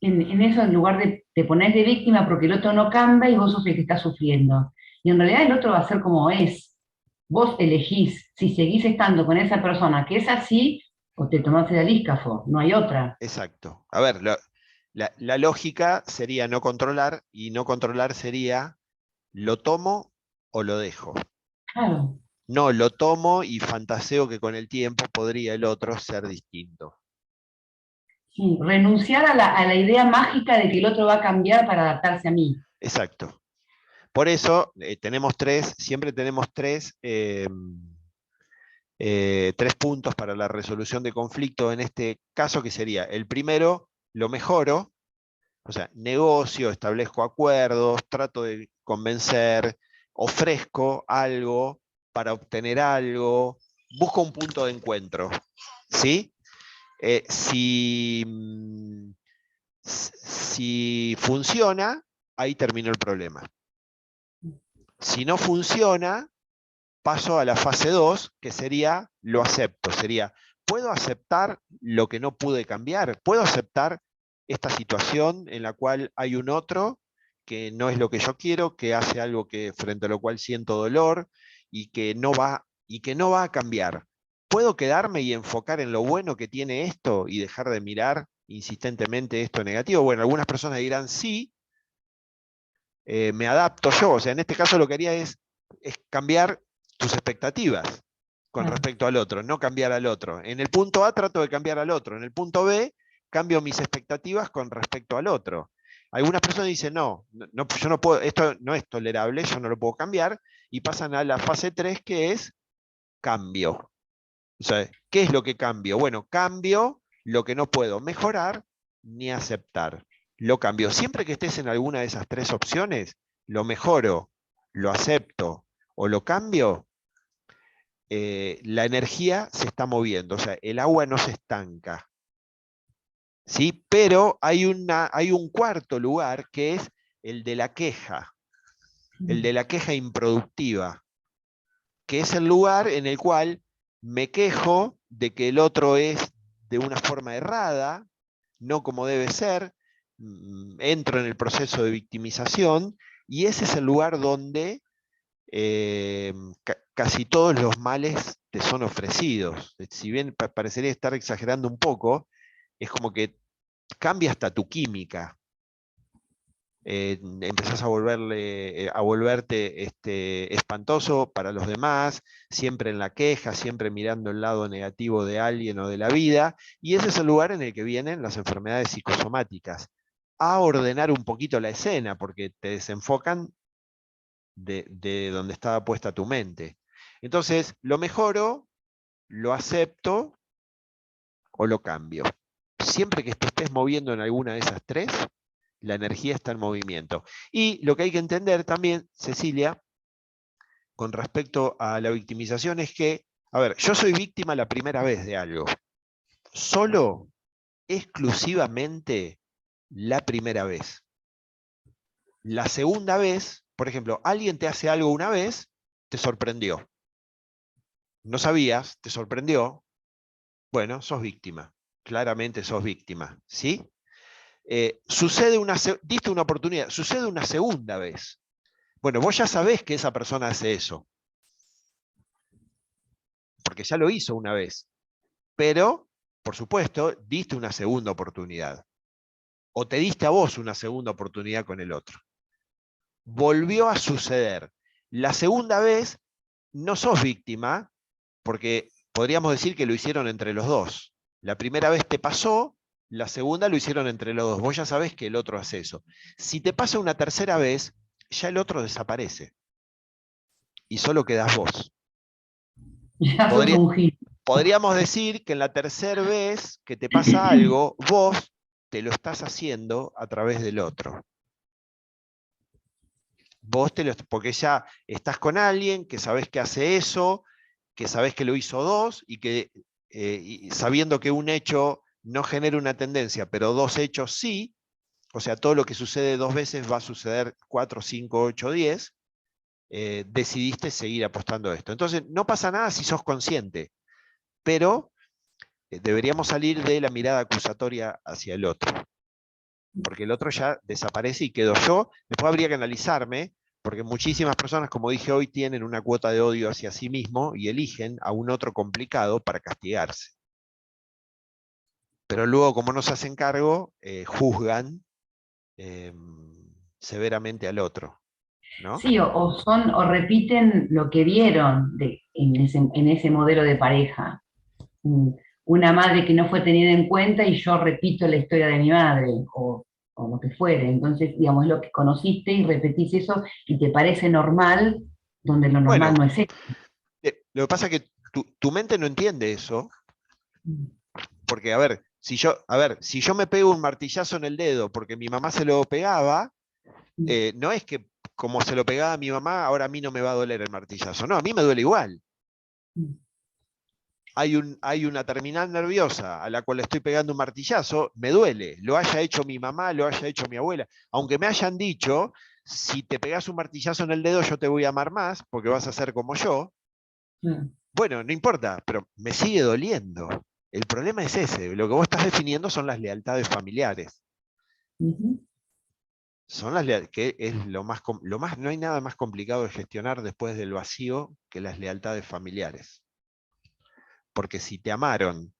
Speaker 6: en eso, en lugar de te pones de víctima porque el otro no cambia y vos sos el que está sufriendo. Y en realidad el otro va a ser como es. Vos elegís si seguís estando con esa persona que es así o te tomás el alíscafo, no hay otra.
Speaker 1: Exacto. A ver, la lógica sería no controlar, y no controlar sería lo tomo o lo dejo.
Speaker 6: Claro.
Speaker 1: No, lo tomo y fantaseo que con el tiempo podría el otro ser distinto.
Speaker 6: Sí, renunciar a la idea mágica de que el otro va a cambiar para adaptarse a mí.
Speaker 1: Exacto. Por eso siempre tenemos tres puntos para la resolución de conflicto en este caso, que sería: el primero, lo mejoro, o sea, negocio, establezco acuerdos, trato de convencer, ofrezco algo para obtener algo, busco un punto de encuentro, ¿sí? Si funciona, ahí terminó el problema. Si no funciona, paso a la fase 2, que sería lo acepto. Sería, ¿puedo aceptar lo que no pude cambiar? ¿Puedo aceptar esta situación en la cual hay un otro que no es lo que yo quiero, que hace algo frente a lo cual siento dolor y que no va a cambiar? ¿Puedo quedarme y enfocar en lo bueno que tiene esto y dejar de mirar insistentemente esto negativo? Bueno, algunas personas dirán sí, me adapto yo. O sea, en este caso lo que haría es cambiar tus expectativas con respecto al otro, no cambiar al otro. En el punto A trato de cambiar al otro, en el punto B cambio mis expectativas con respecto al otro. Algunas personas dicen, no, yo no puedo, esto no es tolerable, yo no lo puedo cambiar, y pasan a la fase 3, que es cambio. O sea, ¿qué es lo que cambio? Bueno, cambio lo que no puedo mejorar ni aceptar. Lo cambio. Siempre que estés en alguna de esas tres opciones, lo mejoro, lo acepto o lo cambio, la energía se está moviendo, o sea, el agua no se estanca. ¿Sí? Pero hay un cuarto lugar que es el de la queja, el de la queja improductiva, que es el lugar en el cual me quejo de que el otro es de una forma errada, no como debe ser, entro en el proceso de victimización, y ese es el lugar donde casi todos los males te son ofrecidos. Si bien parecería estar exagerando un poco, es como que cambia hasta tu química. Empezás a volverte espantoso para los demás, siempre en la queja, siempre mirando el lado negativo de alguien o de la vida, y ese es el lugar en el que vienen las enfermedades psicosomáticas, a ordenar un poquito la escena, porque te desenfocan de donde estaba puesta tu mente. Entonces, lo mejoro, lo acepto o lo cambio. Siempre que te estés moviendo en alguna de esas tres, la energía está en movimiento. Y lo que hay que entender también, Cecilia, con respecto a la victimización es que, a ver, yo soy víctima la primera vez de algo. Solo, exclusivamente, la primera vez. La segunda vez, por ejemplo, alguien te hace algo una vez, te sorprendió. No sabías, te sorprendió. Bueno, sos víctima. Claramente sos víctima. ¿Sí? Diste una oportunidad, sucede una segunda vez. Bueno, vos ya sabés que esa persona hace eso, porque ya lo hizo una vez. Pero, por supuesto, diste una segunda oportunidad. O te diste a vos una segunda oportunidad con el otro. Volvió a suceder. La segunda vez no sos víctima, porque podríamos decir que lo hicieron entre los dos. La primera vez te pasó, la segunda lo hicieron entre los dos. Vos ya sabés que el otro hace eso. Si te pasa una tercera vez, ya el otro desaparece. Y solo quedás vos.
Speaker 6: Ya sos un gil.
Speaker 1: Podríamos decir que en la tercera vez que te pasa algo, vos te lo estás haciendo a través del otro. Porque ya estás con alguien que sabés que hace eso, que sabés que lo hizo dos, y que y sabiendo que un hecho no genera una tendencia, pero dos hechos sí, o sea, todo lo que sucede dos veces va a suceder 4, 5, 8, 10, decidiste seguir apostando a esto. Entonces, no pasa nada si sos consciente, pero deberíamos salir de la mirada acusatoria hacia el otro, porque el otro ya desaparece y quedo yo. Después habría que analizarme, porque muchísimas personas, como dije hoy, tienen una cuota de odio hacia sí mismo y eligen a un otro complicado para castigarse. Pero luego, como no se hacen cargo, juzgan severamente al otro, ¿no?
Speaker 6: Sí, o repiten lo que vieron en ese modelo de pareja. Una madre que no fue tenida en cuenta y yo repito la historia de mi madre, o lo que fuere. Entonces, digamos, es lo que conociste y repetís eso y te parece normal, donde lo normal
Speaker 1: Bueno,
Speaker 6: no es eso.
Speaker 1: lo que pasa es que tu mente no entiende eso, porque, a ver, si yo me pego un martillazo en el dedo porque mi mamá se lo pegaba, no es que como se lo pegaba a mi mamá, ahora a mí no me va a doler el martillazo. No, a mí me duele igual. Hay una terminal nerviosa a la cual le estoy pegando un martillazo, me duele. Lo haya hecho mi mamá, lo haya hecho mi abuela. Aunque me hayan dicho, si te pegas un martillazo en el dedo, yo te voy a amar más, porque vas a ser como yo. Bueno, no importa, pero me sigue doliendo. El problema es ese. Lo que vos estás definiendo son las lealtades familiares. Son que es no hay nada más complicado de gestionar después del vacío que las lealtades familiares. Porque si te amaron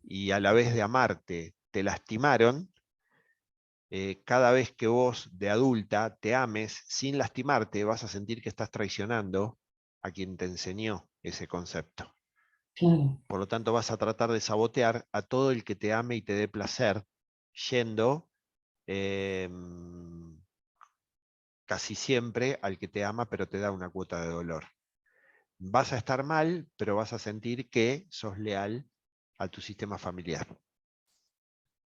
Speaker 1: y a la vez de amarte te lastimaron, cada vez que vos de adulta te ames sin lastimarte, vas a sentir que estás traicionando a quien te enseñó ese concepto.
Speaker 6: Claro.
Speaker 1: Por lo tanto, vas a tratar de sabotear a todo el que te ame y te dé placer, yendo casi siempre al que te ama pero te da una cuota de dolor. Vas a estar mal, pero vas a sentir que sos leal a tu sistema familiar.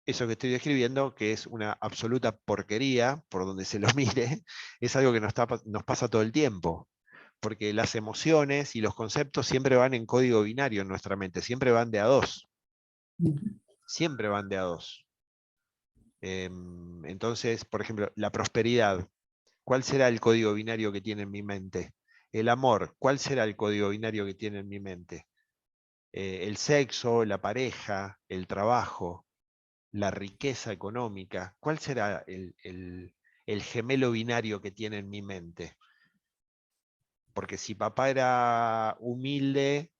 Speaker 1: Eso que estoy describiendo, que es una absoluta porquería, por donde se lo mire, es algo que nos pasa todo el tiempo. porque las emociones y los conceptos siempre van en código binario en nuestra mente, siempre van de a dos, siempre van de a dos. Entonces, por ejemplo, la prosperidad, ¿cuál será el código binario que tiene en mi mente? El amor, ¿cuál será el código binario que tiene en mi mente? El sexo, la pareja, el trabajo, la riqueza económica, ¿cuál será el gemelo binario que tiene en mi mente? Porque si papá era humilde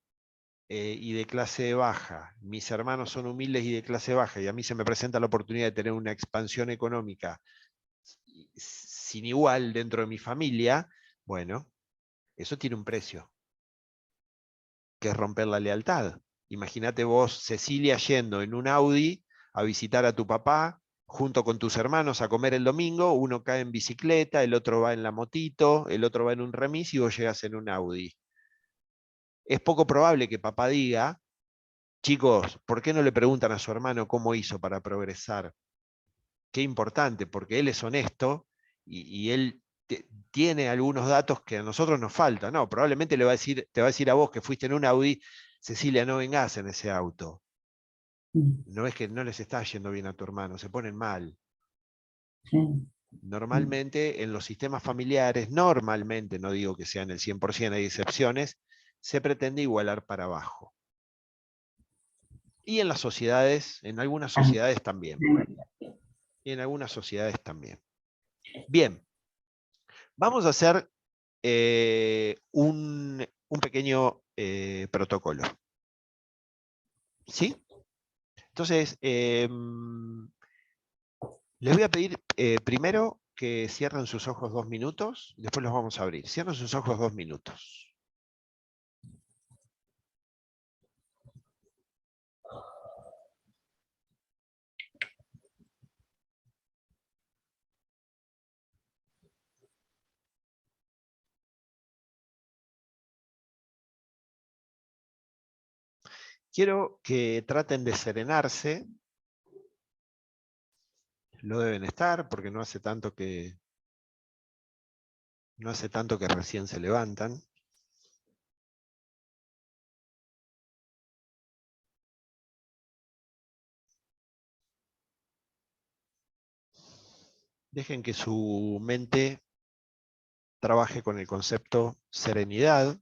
Speaker 1: y de clase baja, mis hermanos son humildes y de clase baja, y a mí se me presenta la oportunidad de tener una expansión económica sin igual dentro de mi familia, bueno, eso tiene un precio, que es romper la lealtad. Imagínate vos, Cecilia, yendo en un Audi a visitar a tu papá, junto con tus hermanos a comer el domingo, uno cae en bicicleta, el otro va en la motito, el otro va en un remis y vos llegas en un Audi. Es poco probable que papá diga, chicos, ¿por qué no le preguntan a su hermano cómo hizo para progresar? Qué importante, porque él es honesto y él tiene algunos datos que a nosotros nos faltan. No, probablemente te va a decir a vos que fuiste en un Audi, Cecilia, no vengas en ese auto. No es que no les está yendo bien a tu hermano, se ponen mal.
Speaker 6: Sí.
Speaker 1: Normalmente en los sistemas familiares, normalmente, no digo que sean el 100%, hay excepciones, se pretende igualar para abajo. Y en las sociedades, en algunas sociedades también. Y en algunas sociedades también. Bien, vamos a hacer un pequeño protocolo. ¿Sí? Entonces, les voy a pedir primero que cierren sus ojos 2 minutos, después los vamos a abrir. Cierren sus ojos 2 minutos. Quiero que traten de serenarse. Lo deben estar porque no hace tanto que recién se levantan. Dejen que su mente trabaje con el concepto serenidad.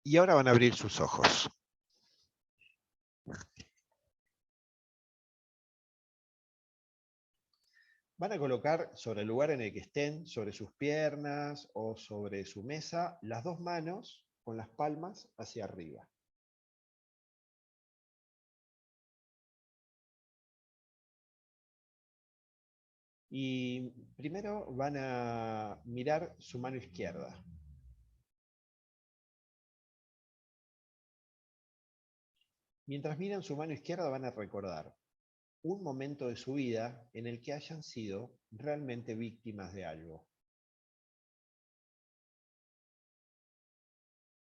Speaker 1: Y ahora van a abrir sus ojos. Van a colocar sobre el lugar en el que estén, sobre sus piernas o sobre su mesa, las 2 manos con las palmas hacia arriba. Y primero van a mirar su mano izquierda. Mientras miran su mano izquierda van a recordar un momento de su vida en el que hayan sido realmente víctimas de algo.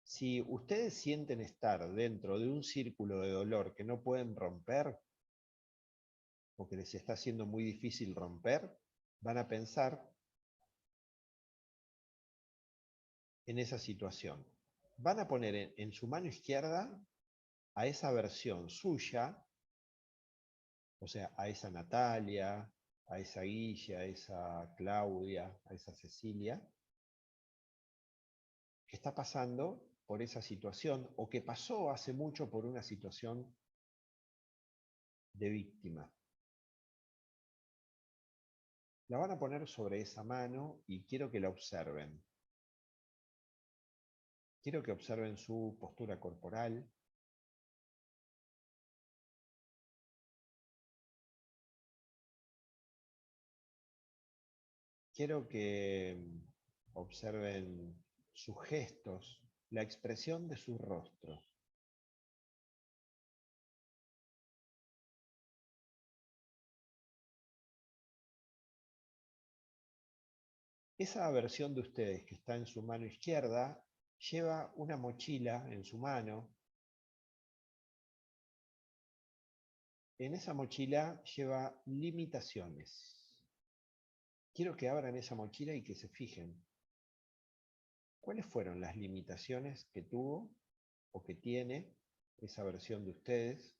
Speaker 1: Si ustedes sienten estar dentro de un círculo de dolor que no pueden romper, o que les está siendo muy difícil romper, van a pensar en esa situación. Van a poner en su mano izquierda a esa versión suya, o sea, a esa Natalia, a esa Guilla, a esa Claudia, a esa Cecilia, que está pasando por esa situación o que pasó hace mucho por una situación de víctima. La van a poner sobre esa mano y quiero que la observen. Quiero que observen su postura corporal. Quiero que observen sus gestos, la expresión de su rostro. Esa versión de ustedes que está en su mano izquierda lleva una mochila en su mano. En esa mochila lleva limitaciones. Quiero que abran esa mochila y que se fijen. ¿Cuáles fueron las limitaciones que tuvo o que tiene esa versión de ustedes?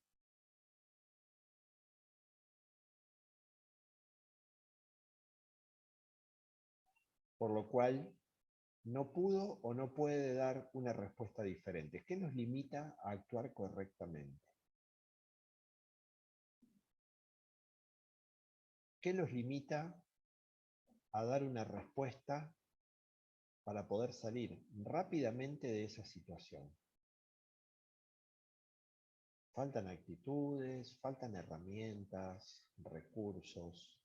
Speaker 1: Por lo cual no pudo o no puede dar una respuesta diferente. ¿Qué nos limita a actuar correctamente? ¿Qué los limita a dar una respuesta para poder salir rápidamente de esa situación? Faltan actitudes, faltan herramientas, recursos.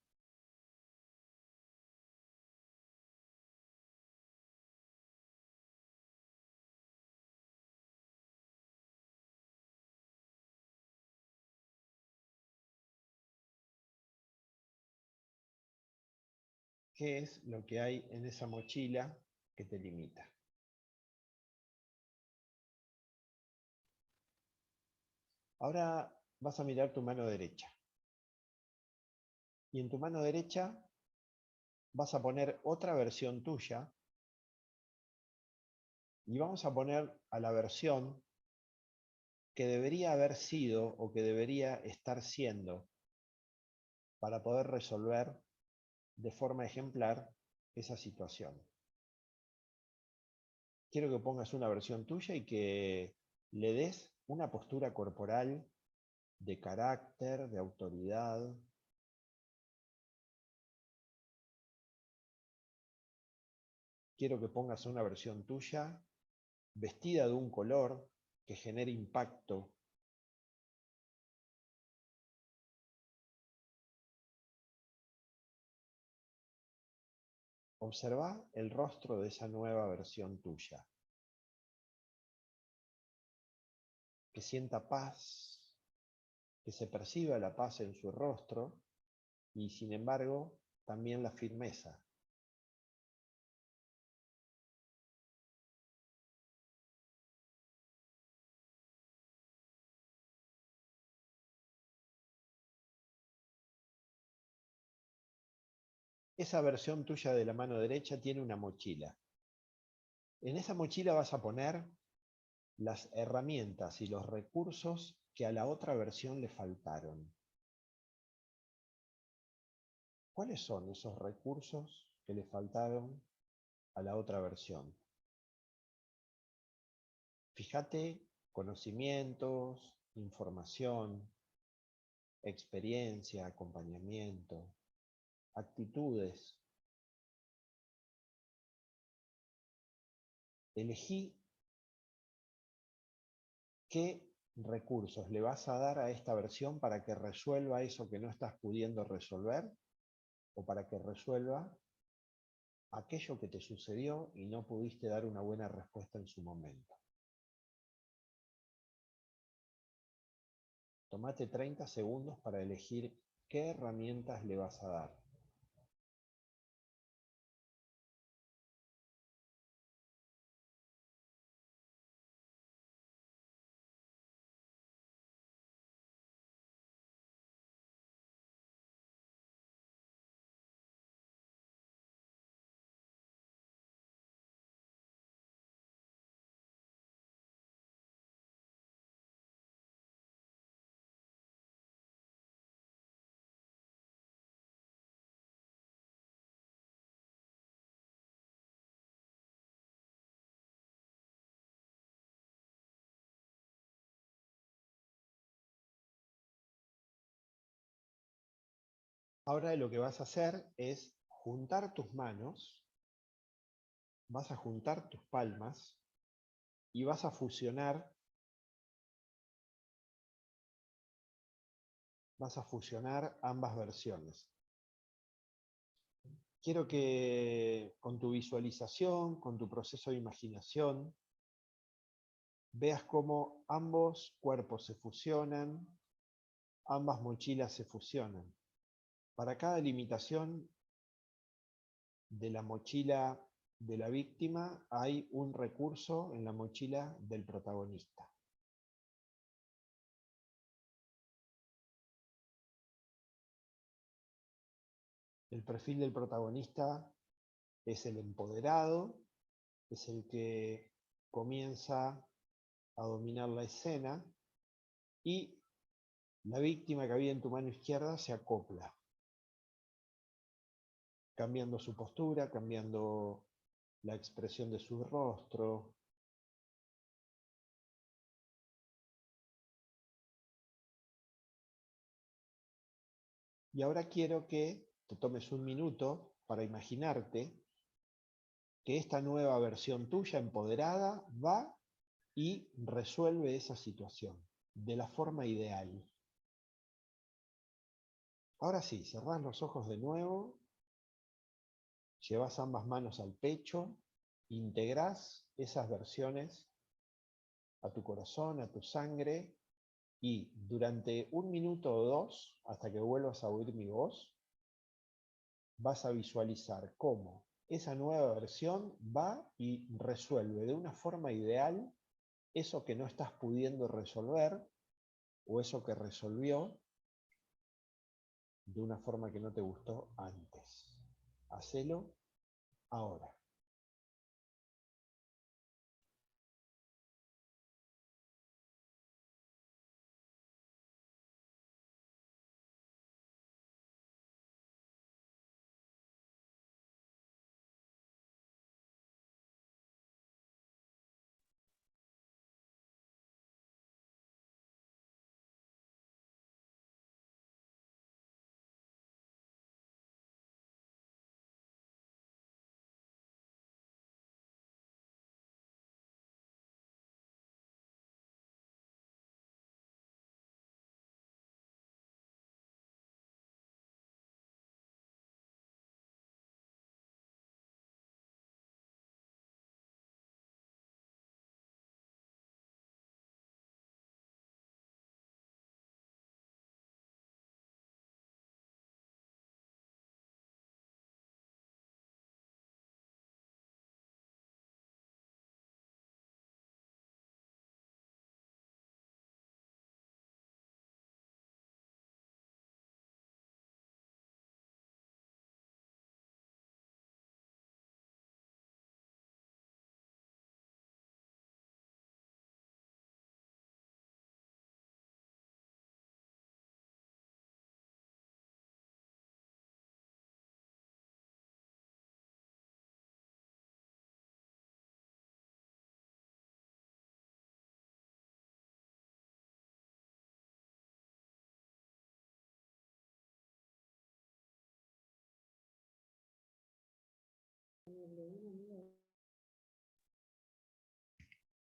Speaker 1: ¿Qué es lo que hay en esa mochila que te limita? Ahora vas a mirar tu mano derecha. Y en tu mano derecha vas a poner otra versión tuya. Y vamos a poner a la versión que debería haber sido o que debería estar siendo para poder resolver de forma ejemplar esa situación. Quiero que pongas una versión tuya y que le des una postura corporal de carácter, de autoridad. Quiero que pongas una versión tuya vestida de un color que genere impacto. Observa el rostro de esa nueva versión tuya. Que sienta paz, que se perciba la paz en su rostro y, sin embargo, también la firmeza. Esa versión tuya de la mano derecha tiene una mochila. En esa mochila vas a poner las herramientas y los recursos que a la otra versión le faltaron. ¿Cuáles son esos recursos que le faltaron a la otra versión? Fíjate conocimientos, información, experiencia, acompañamiento, actitudes. Elegí qué recursos le vas a dar a esta versión para que resuelva eso que no estás pudiendo resolver o para que resuelva aquello que te sucedió y no pudiste dar una buena respuesta en su momento. Tómate 30 segundos para elegir qué herramientas le vas a dar. Ahora lo que vas a hacer es juntar tus manos, vas a juntar tus palmas y vas a fusionar ambas versiones. Quiero que con tu visualización, con tu proceso de imaginación, veas cómo ambos cuerpos se fusionan, ambas mochilas se fusionan. Para cada limitación de la mochila de la víctima hay un recurso en la mochila del protagonista. El perfil del protagonista es el empoderado, es el que comienza a dominar la escena, y la víctima que había en tu mano izquierda se acopla, cambiando su postura, cambiando la expresión de su rostro. Y ahora quiero que te tomes un minuto para imaginarte que esta nueva versión tuya, empoderada, va y resuelve esa situación de la forma ideal. Ahora sí, cerrás los ojos de nuevo, llevas ambas manos al pecho, integrás esas versiones a tu corazón, a tu sangre, y durante 1 minuto o 2, hasta que vuelvas a oír mi voz, vas a visualizar cómo esa nueva versión va y resuelve de una forma ideal eso que no estás pudiendo resolver, o eso que resolvió de una forma que no te gustó antes. Hacelo ahora.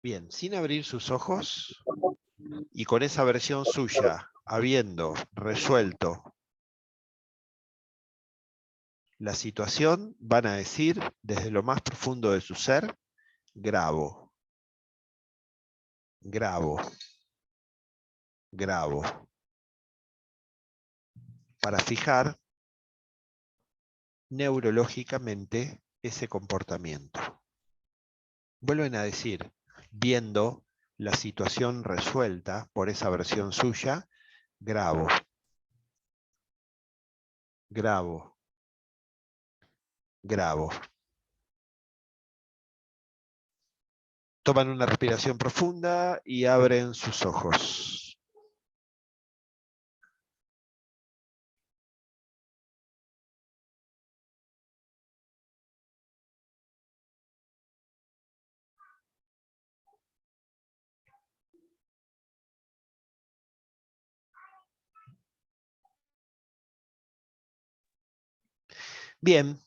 Speaker 1: Bien, sin abrir sus ojos y con esa versión suya, habiendo resuelto la situación, van a decir desde lo más profundo de su ser: grabo, grabo, grabo. Para fijar neurológicamente ese comportamiento. Vuelven a decir, viendo la situación resuelta por esa versión suya, grabo, grabo, grabo. Toman una respiración profunda y abren sus ojos. Bien,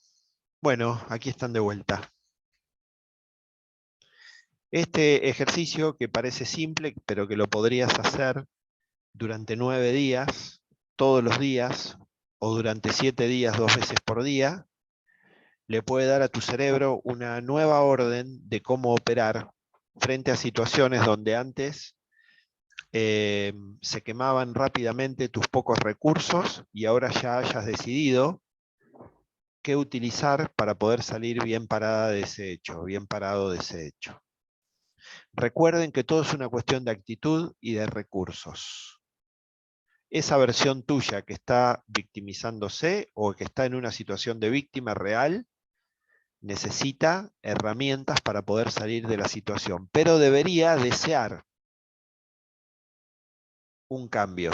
Speaker 1: bueno, aquí están de vuelta. Este ejercicio, que parece simple, pero que lo podrías hacer durante 9 días, todos los días, o durante 7 días, 2 veces por día, le puede dar a tu cerebro una nueva orden de cómo operar frente a situaciones donde antes se quemaban rápidamente tus pocos recursos, y ahora ya hayas decidido qué utilizar para poder salir bien parada de ese hecho, bien parado de ese hecho. Recuerden que todo es una cuestión de actitud y de recursos. Esa versión tuya que está victimizándose o que está en una situación de víctima real, necesita herramientas para poder salir de la situación, pero debería desear un cambio.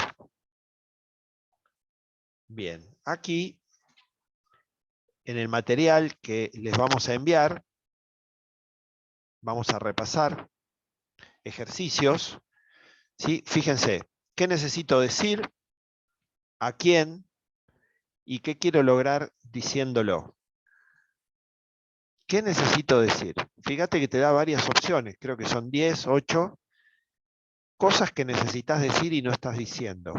Speaker 1: Bien, aquí en el material que les vamos a enviar, vamos a repasar ejercicios. ¿Sí? Fíjense, ¿qué necesito decir? ¿A quién? ¿Y qué quiero lograr diciéndolo? ¿Qué necesito decir? Fíjate que te da varias opciones, creo que son 10, 8 cosas que necesitas decir y no estás diciendo.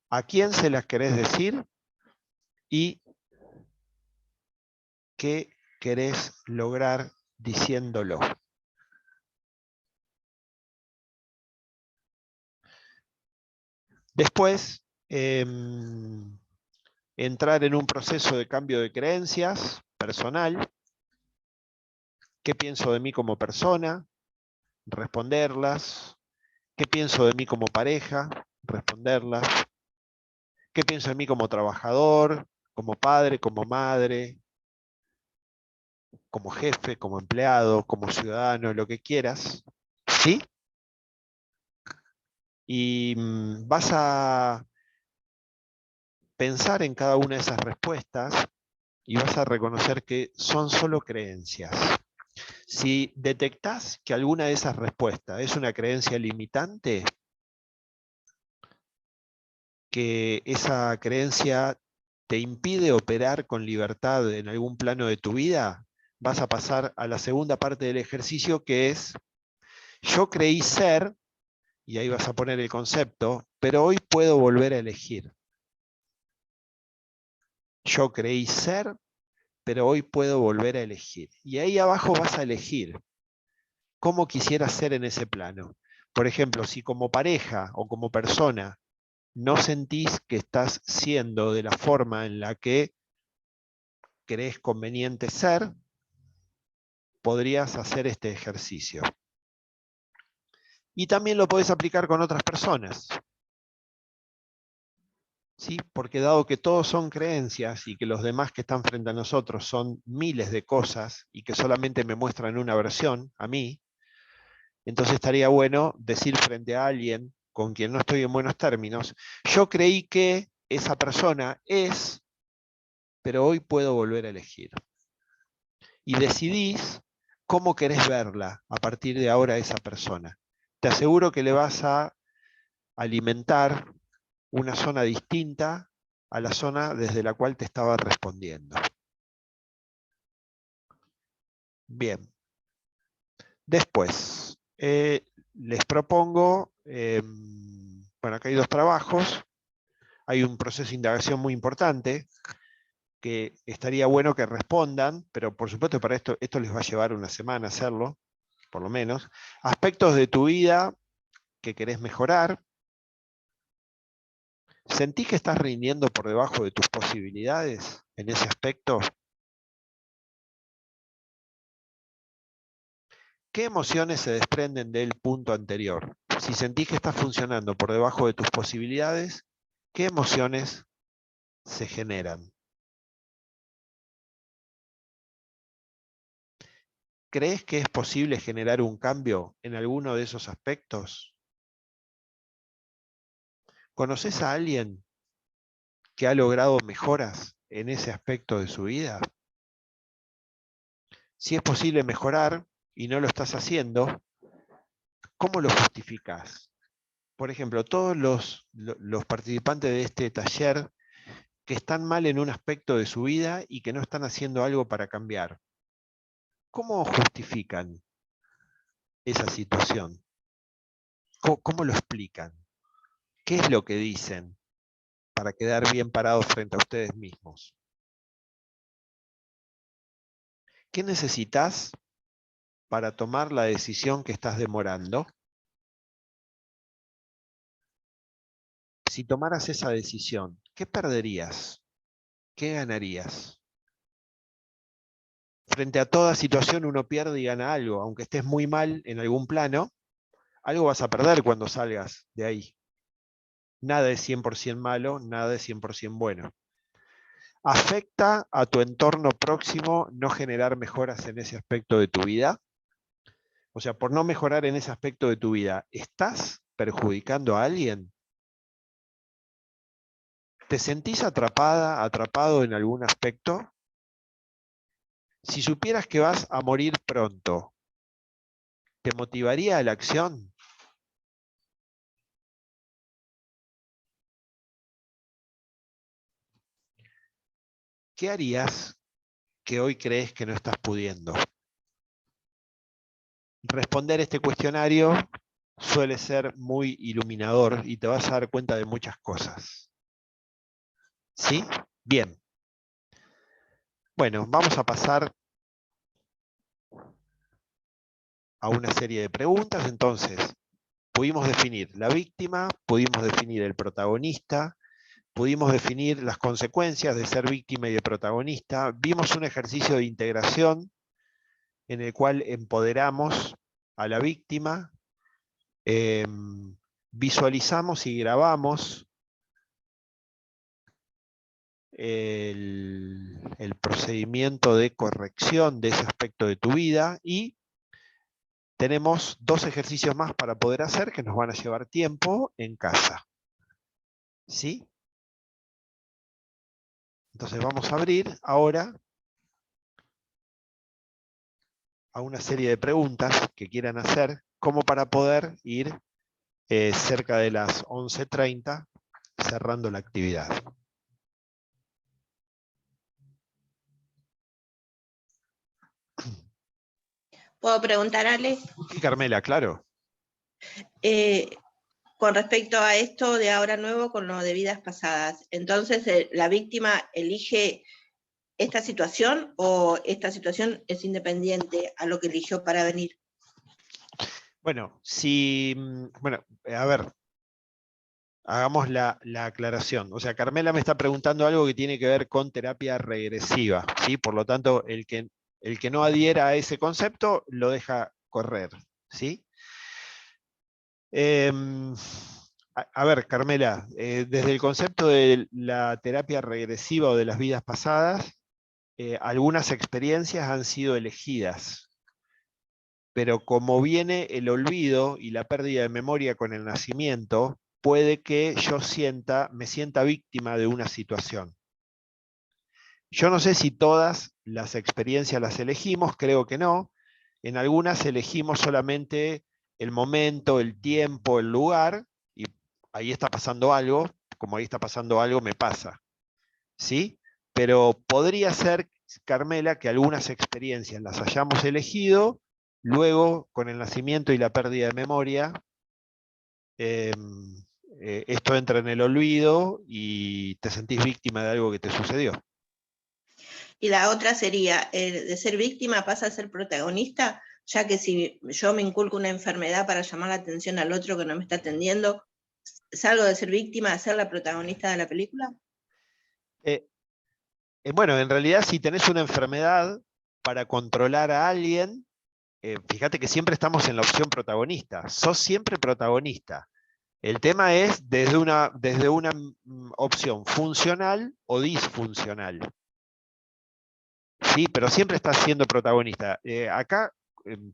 Speaker 1: ¿A quién se las querés decir? ¿Y qué querés lograr diciéndolo? Después, entrar en un proceso de cambio de creencias personal. ¿Qué pienso de mí como persona? Responderlas. ¿Qué pienso de mí como pareja? Responderlas. ¿Qué pienso de mí como trabajador, como padre, como madre, como jefe, como empleado, como ciudadano, lo que quieras? ¿Sí? Y vas a pensar en cada una de esas respuestas y vas a reconocer que son solo creencias. Si detectás que alguna de esas respuestas es una creencia limitante, que esa creencia te impide operar con libertad en algún plano de tu vida, vas a pasar a la segunda parte del ejercicio, que es, yo creí ser, y ahí vas a poner el concepto, pero hoy puedo volver a elegir. Yo creí ser, pero hoy puedo volver a elegir. Y ahí abajo vas a elegir cómo quisieras ser en ese plano. Por ejemplo, si como pareja o como persona no sentís que estás siendo de la forma en la que crees conveniente ser, podrías hacer este ejercicio. Y también lo podés aplicar con otras personas. ¿Sí? Porque dado que todos son creencias y que los demás que están frente a nosotros son miles de cosas y que solamente me muestran una versión a mí, entonces estaría bueno decir frente a alguien con quien no estoy en buenos términos, yo creí que esa persona es, pero hoy puedo volver a elegir. Y decidís cómo querés verla a partir de ahora a esa persona. Te aseguro que le vas a alimentar una zona distinta a la zona desde la cual te estaba respondiendo. Bien. Después, les propongo, bueno, acá hay 2 trabajos, hay un proceso de indagación muy importante, que estaría bueno que respondan, pero por supuesto para esto les va a llevar una semana hacerlo, por lo menos. Aspectos de tu vida que querés mejorar. ¿Sentís que estás rindiendo por debajo de tus posibilidades en ese aspecto? ¿Qué emociones se desprenden del punto anterior? Si sentís que estás funcionando por debajo de tus posibilidades, ¿qué emociones se generan? ¿Crees que es posible generar un cambio en alguno de esos aspectos? ¿Conoces a alguien que ha logrado mejoras en ese aspecto de su vida? Si es posible mejorar y no lo estás haciendo, ¿cómo lo justificás? Por ejemplo, todos los participantes de este taller que están mal en un aspecto de su vida y que no están haciendo algo para cambiar, ¿cómo justifican esa situación? ¿Cómo lo explican? ¿Qué es lo que dicen para quedar bien parados frente a ustedes mismos? ¿Qué necesitas para tomar la decisión que estás demorando? Si tomaras esa decisión, ¿qué perderías? ¿Qué ganarías? frente a toda situación uno pierde y gana algo. Aunque estés muy mal en algún plano, algo vas a perder cuando salgas de ahí. Nada es 100% malo, nada es 100% bueno. ¿Afecta a tu entorno próximo no generar mejoras en ese aspecto de tu vida? O sea, por no mejorar en ese aspecto de tu vida, ¿estás perjudicando a alguien? ¿Te sentís atrapada, atrapado en algún aspecto? Si supieras que vas a morir pronto, ¿te motivaría a la acción? ¿Qué harías que hoy crees que no estás pudiendo? Responder este cuestionario suele ser muy iluminador y te vas a dar cuenta de muchas cosas. ¿Sí? Bien. Bueno, vamos a pasar a una serie de preguntas. Entonces, pudimos definir la víctima, pudimos definir el protagonista, pudimos definir las consecuencias de ser víctima y de protagonista. Vimos un ejercicio de integración en el cual empoderamos a la víctima, visualizamos y grabamos el procedimiento de corrección de ese aspecto de tu vida y tenemos 2 ejercicios más para poder hacer que nos van a llevar tiempo en casa. ¿Sí? Entonces vamos a abrir ahora a una serie de preguntas que quieran hacer como para poder ir cerca de las 11:30 cerrando la actividad.
Speaker 2: ¿Puedo preguntar, Ale?
Speaker 1: Sí, Carmela, claro.
Speaker 2: Con respecto a esto de ahora nuevo con lo de vidas pasadas, entonces la víctima elige esta situación o esta situación es independiente a lo que eligió para venir.
Speaker 1: Bueno, a ver, hagamos la aclaración. O sea, Carmela me está preguntando algo que tiene que ver con terapia regresiva, ¿sí? Por lo tanto, el que no adhiera a ese concepto lo deja correr, ¿sí? A ver, Carmela, desde el concepto de la terapia regresiva o de las vidas pasadas, algunas experiencias han sido elegidas, pero como viene el olvido y la pérdida de memoria con el nacimiento, puede que yo me sienta víctima de una situación. Yo no sé si todas las experiencias las elegimos, creo que no. En algunas elegimos solamente el momento, el tiempo, el lugar, y ahí está pasando algo, como ahí está pasando algo, me pasa. ¿Sí? Pero podría ser, Carmela, que algunas experiencias las hayamos elegido, luego, con el nacimiento y la pérdida de memoria, esto entra en el olvido y te sentís víctima de algo que te sucedió.
Speaker 2: Y la otra sería, de ser víctima pasa a ser protagonista, ya que si yo me inculco una enfermedad para llamar la atención al otro que no me está atendiendo, ¿salgo de ser víctima a ser la protagonista de la película?
Speaker 1: Bueno, en realidad si tenés una enfermedad para controlar a alguien, fíjate que siempre estamos en la opción protagonista. Sos siempre protagonista. El tema es desde una opción funcional o disfuncional. Sí, pero siempre estás siendo protagonista. Acá,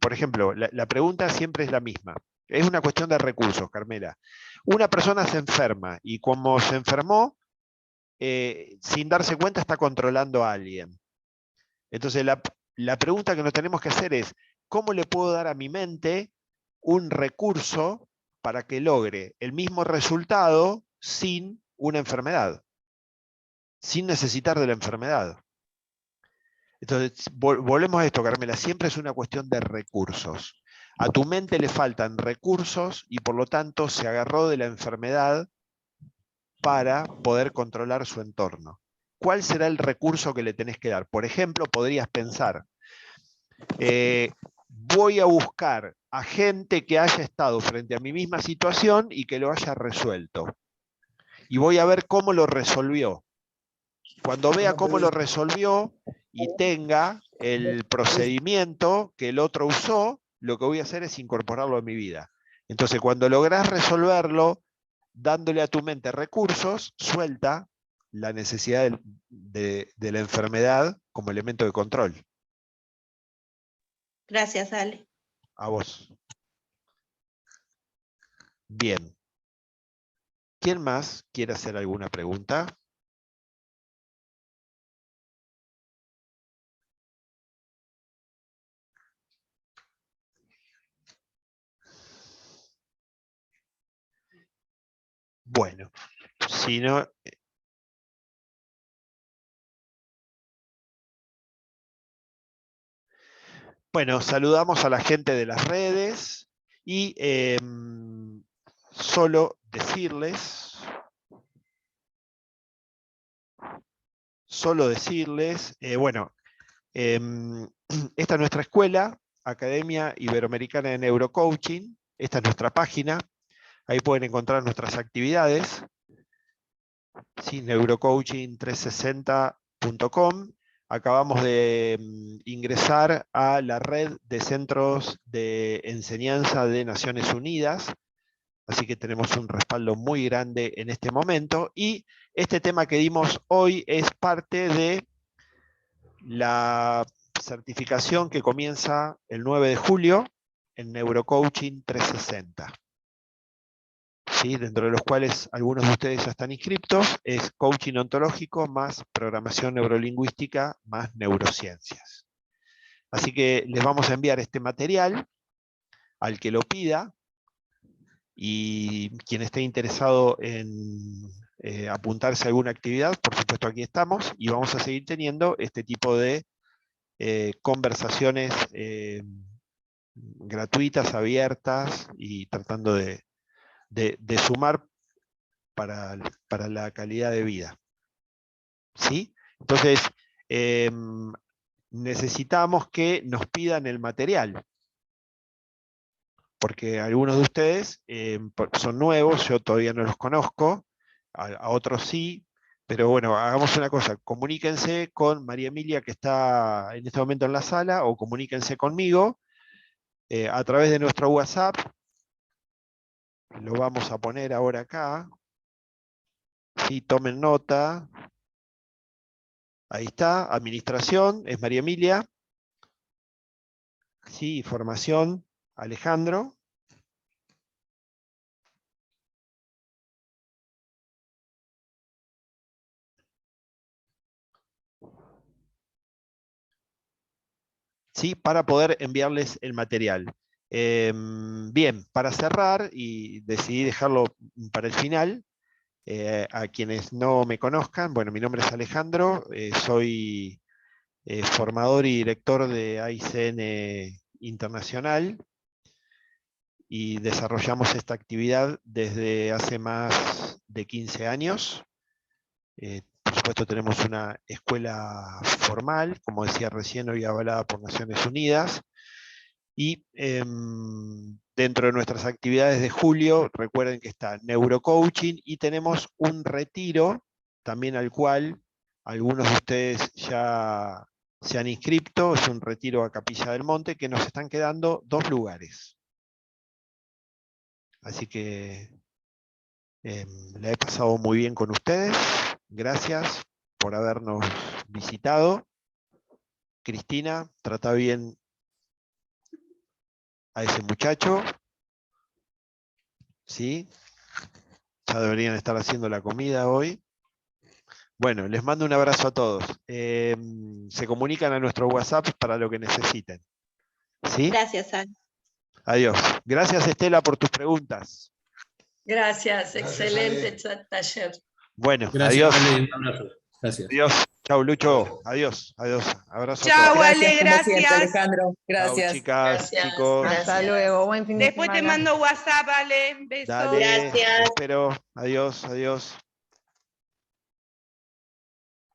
Speaker 1: por ejemplo, la pregunta siempre es la misma. Es una cuestión de recursos, Carmela. Una persona se enferma y como se enfermó, sin darse cuenta está controlando a alguien. Entonces la pregunta que nos tenemos que hacer es, ¿cómo le puedo dar a mi mente un recurso para que logre el mismo resultado sin una enfermedad? Sin necesitar de la enfermedad. Entonces, volvemos a esto, Carmela, siempre es una cuestión de recursos. A tu mente le faltan recursos y por lo tanto se agarró de la enfermedad para poder controlar su entorno. ¿Cuál será el recurso que le tenés que dar? Por ejemplo, podrías pensar, voy a buscar a gente que haya estado frente a mi misma situación y que lo haya resuelto. Y voy a ver cómo lo resolvió. Cuando vea cómo lo resolvió y tenga el procedimiento que el otro usó, lo que voy a hacer es incorporarlo a mi vida. Entonces, cuando lográs resolverlo, dándole a tu mente recursos, suelta la necesidad de la enfermedad como elemento de control.
Speaker 2: Gracias, Ale.
Speaker 1: A vos. Bien. ¿Quién más quiere hacer alguna pregunta? Bueno, si no... Bueno, saludamos a la gente de las redes y solo decirles, bueno, esta es nuestra escuela, Academia Iberoamericana de Neurocoaching, esta es nuestra página, ahí pueden encontrar nuestras actividades, ¿sí? neurocoaching360.com. Acabamos de ingresar a la red de centros de enseñanza de Naciones Unidas, así que tenemos un respaldo muy grande en este momento, y este tema que dimos hoy es parte de la certificación que comienza el 9 de julio en Neurocoaching 360. ¿Sí? Dentro de los cuales algunos de ustedes ya están inscriptos, es coaching ontológico más programación neurolingüística más neurociencias. Así que les vamos a enviar este material al que lo pida, y quien esté interesado en apuntarse a alguna actividad, por supuesto aquí estamos, y vamos a seguir teniendo este tipo de conversaciones gratuitas, abiertas, y tratando de sumar para la calidad de vida. ¿Sí? Entonces, necesitamos que nos pidan el material, porque algunos de ustedes son nuevos, yo todavía no los conozco, a otros sí, pero bueno, hagamos una cosa, comuníquense con María Emilia, que está en este momento en la sala, o comuníquense conmigo a través de nuestro WhatsApp. Lo vamos a poner ahora acá. Sí, tomen nota. Ahí está, administración, es María Emilia. Sí, formación, Alejandro. ¿Sí? Para poder enviarles el material. Bien, para cerrar, y decidí dejarlo para el final, a quienes no me conozcan, bueno, mi nombre es Alejandro, soy formador y director de AICN Internacional, y desarrollamos esta actividad desde hace más de 15 años. Por supuesto tenemos una escuela formal, como decía recién, hoy avalada por Naciones Unidas, y dentro de nuestras actividades de julio, recuerden que está Neurocoaching, y tenemos un retiro, también al cual algunos de ustedes ya se han inscrito, es un retiro a Capilla del Monte, que nos están quedando 2 lugares. Así que la he pasado muy bien con ustedes, gracias por habernos visitado. Cristina, trata bien a ese muchacho, ¿sí? Ya deberían estar haciendo la comida hoy. Bueno, les mando un abrazo a todos. Se comunican a nuestro WhatsApp para lo que necesiten. ¿Sí?
Speaker 2: Gracias, Ale.
Speaker 1: Adiós. Gracias, Estela, por tus preguntas.
Speaker 7: Gracias,
Speaker 4: Gracias,
Speaker 7: excelente
Speaker 4: Ale.
Speaker 7: taller.
Speaker 1: Bueno,
Speaker 4: Gracias,
Speaker 1: adiós.
Speaker 4: Ale, un abrazo. Gracias.
Speaker 1: Adiós. Chau, Lucho. Adiós. Adiós. Abrazo a
Speaker 8: Chao,
Speaker 1: todos.
Speaker 8: Ale,
Speaker 9: Gracias, como siempre,
Speaker 8: gracias.
Speaker 9: Alejandro.
Speaker 1: Chau,
Speaker 9: Gracias.
Speaker 1: chicas,
Speaker 7: Gracias,
Speaker 1: chicos.
Speaker 7: gracias.
Speaker 5: Hasta luego, buen fin de
Speaker 8: Después te
Speaker 5: semana.
Speaker 8: mando WhatsApp, Ale. Besos.
Speaker 1: Dale,
Speaker 3: Gracias.
Speaker 1: espero. Adiós, adiós.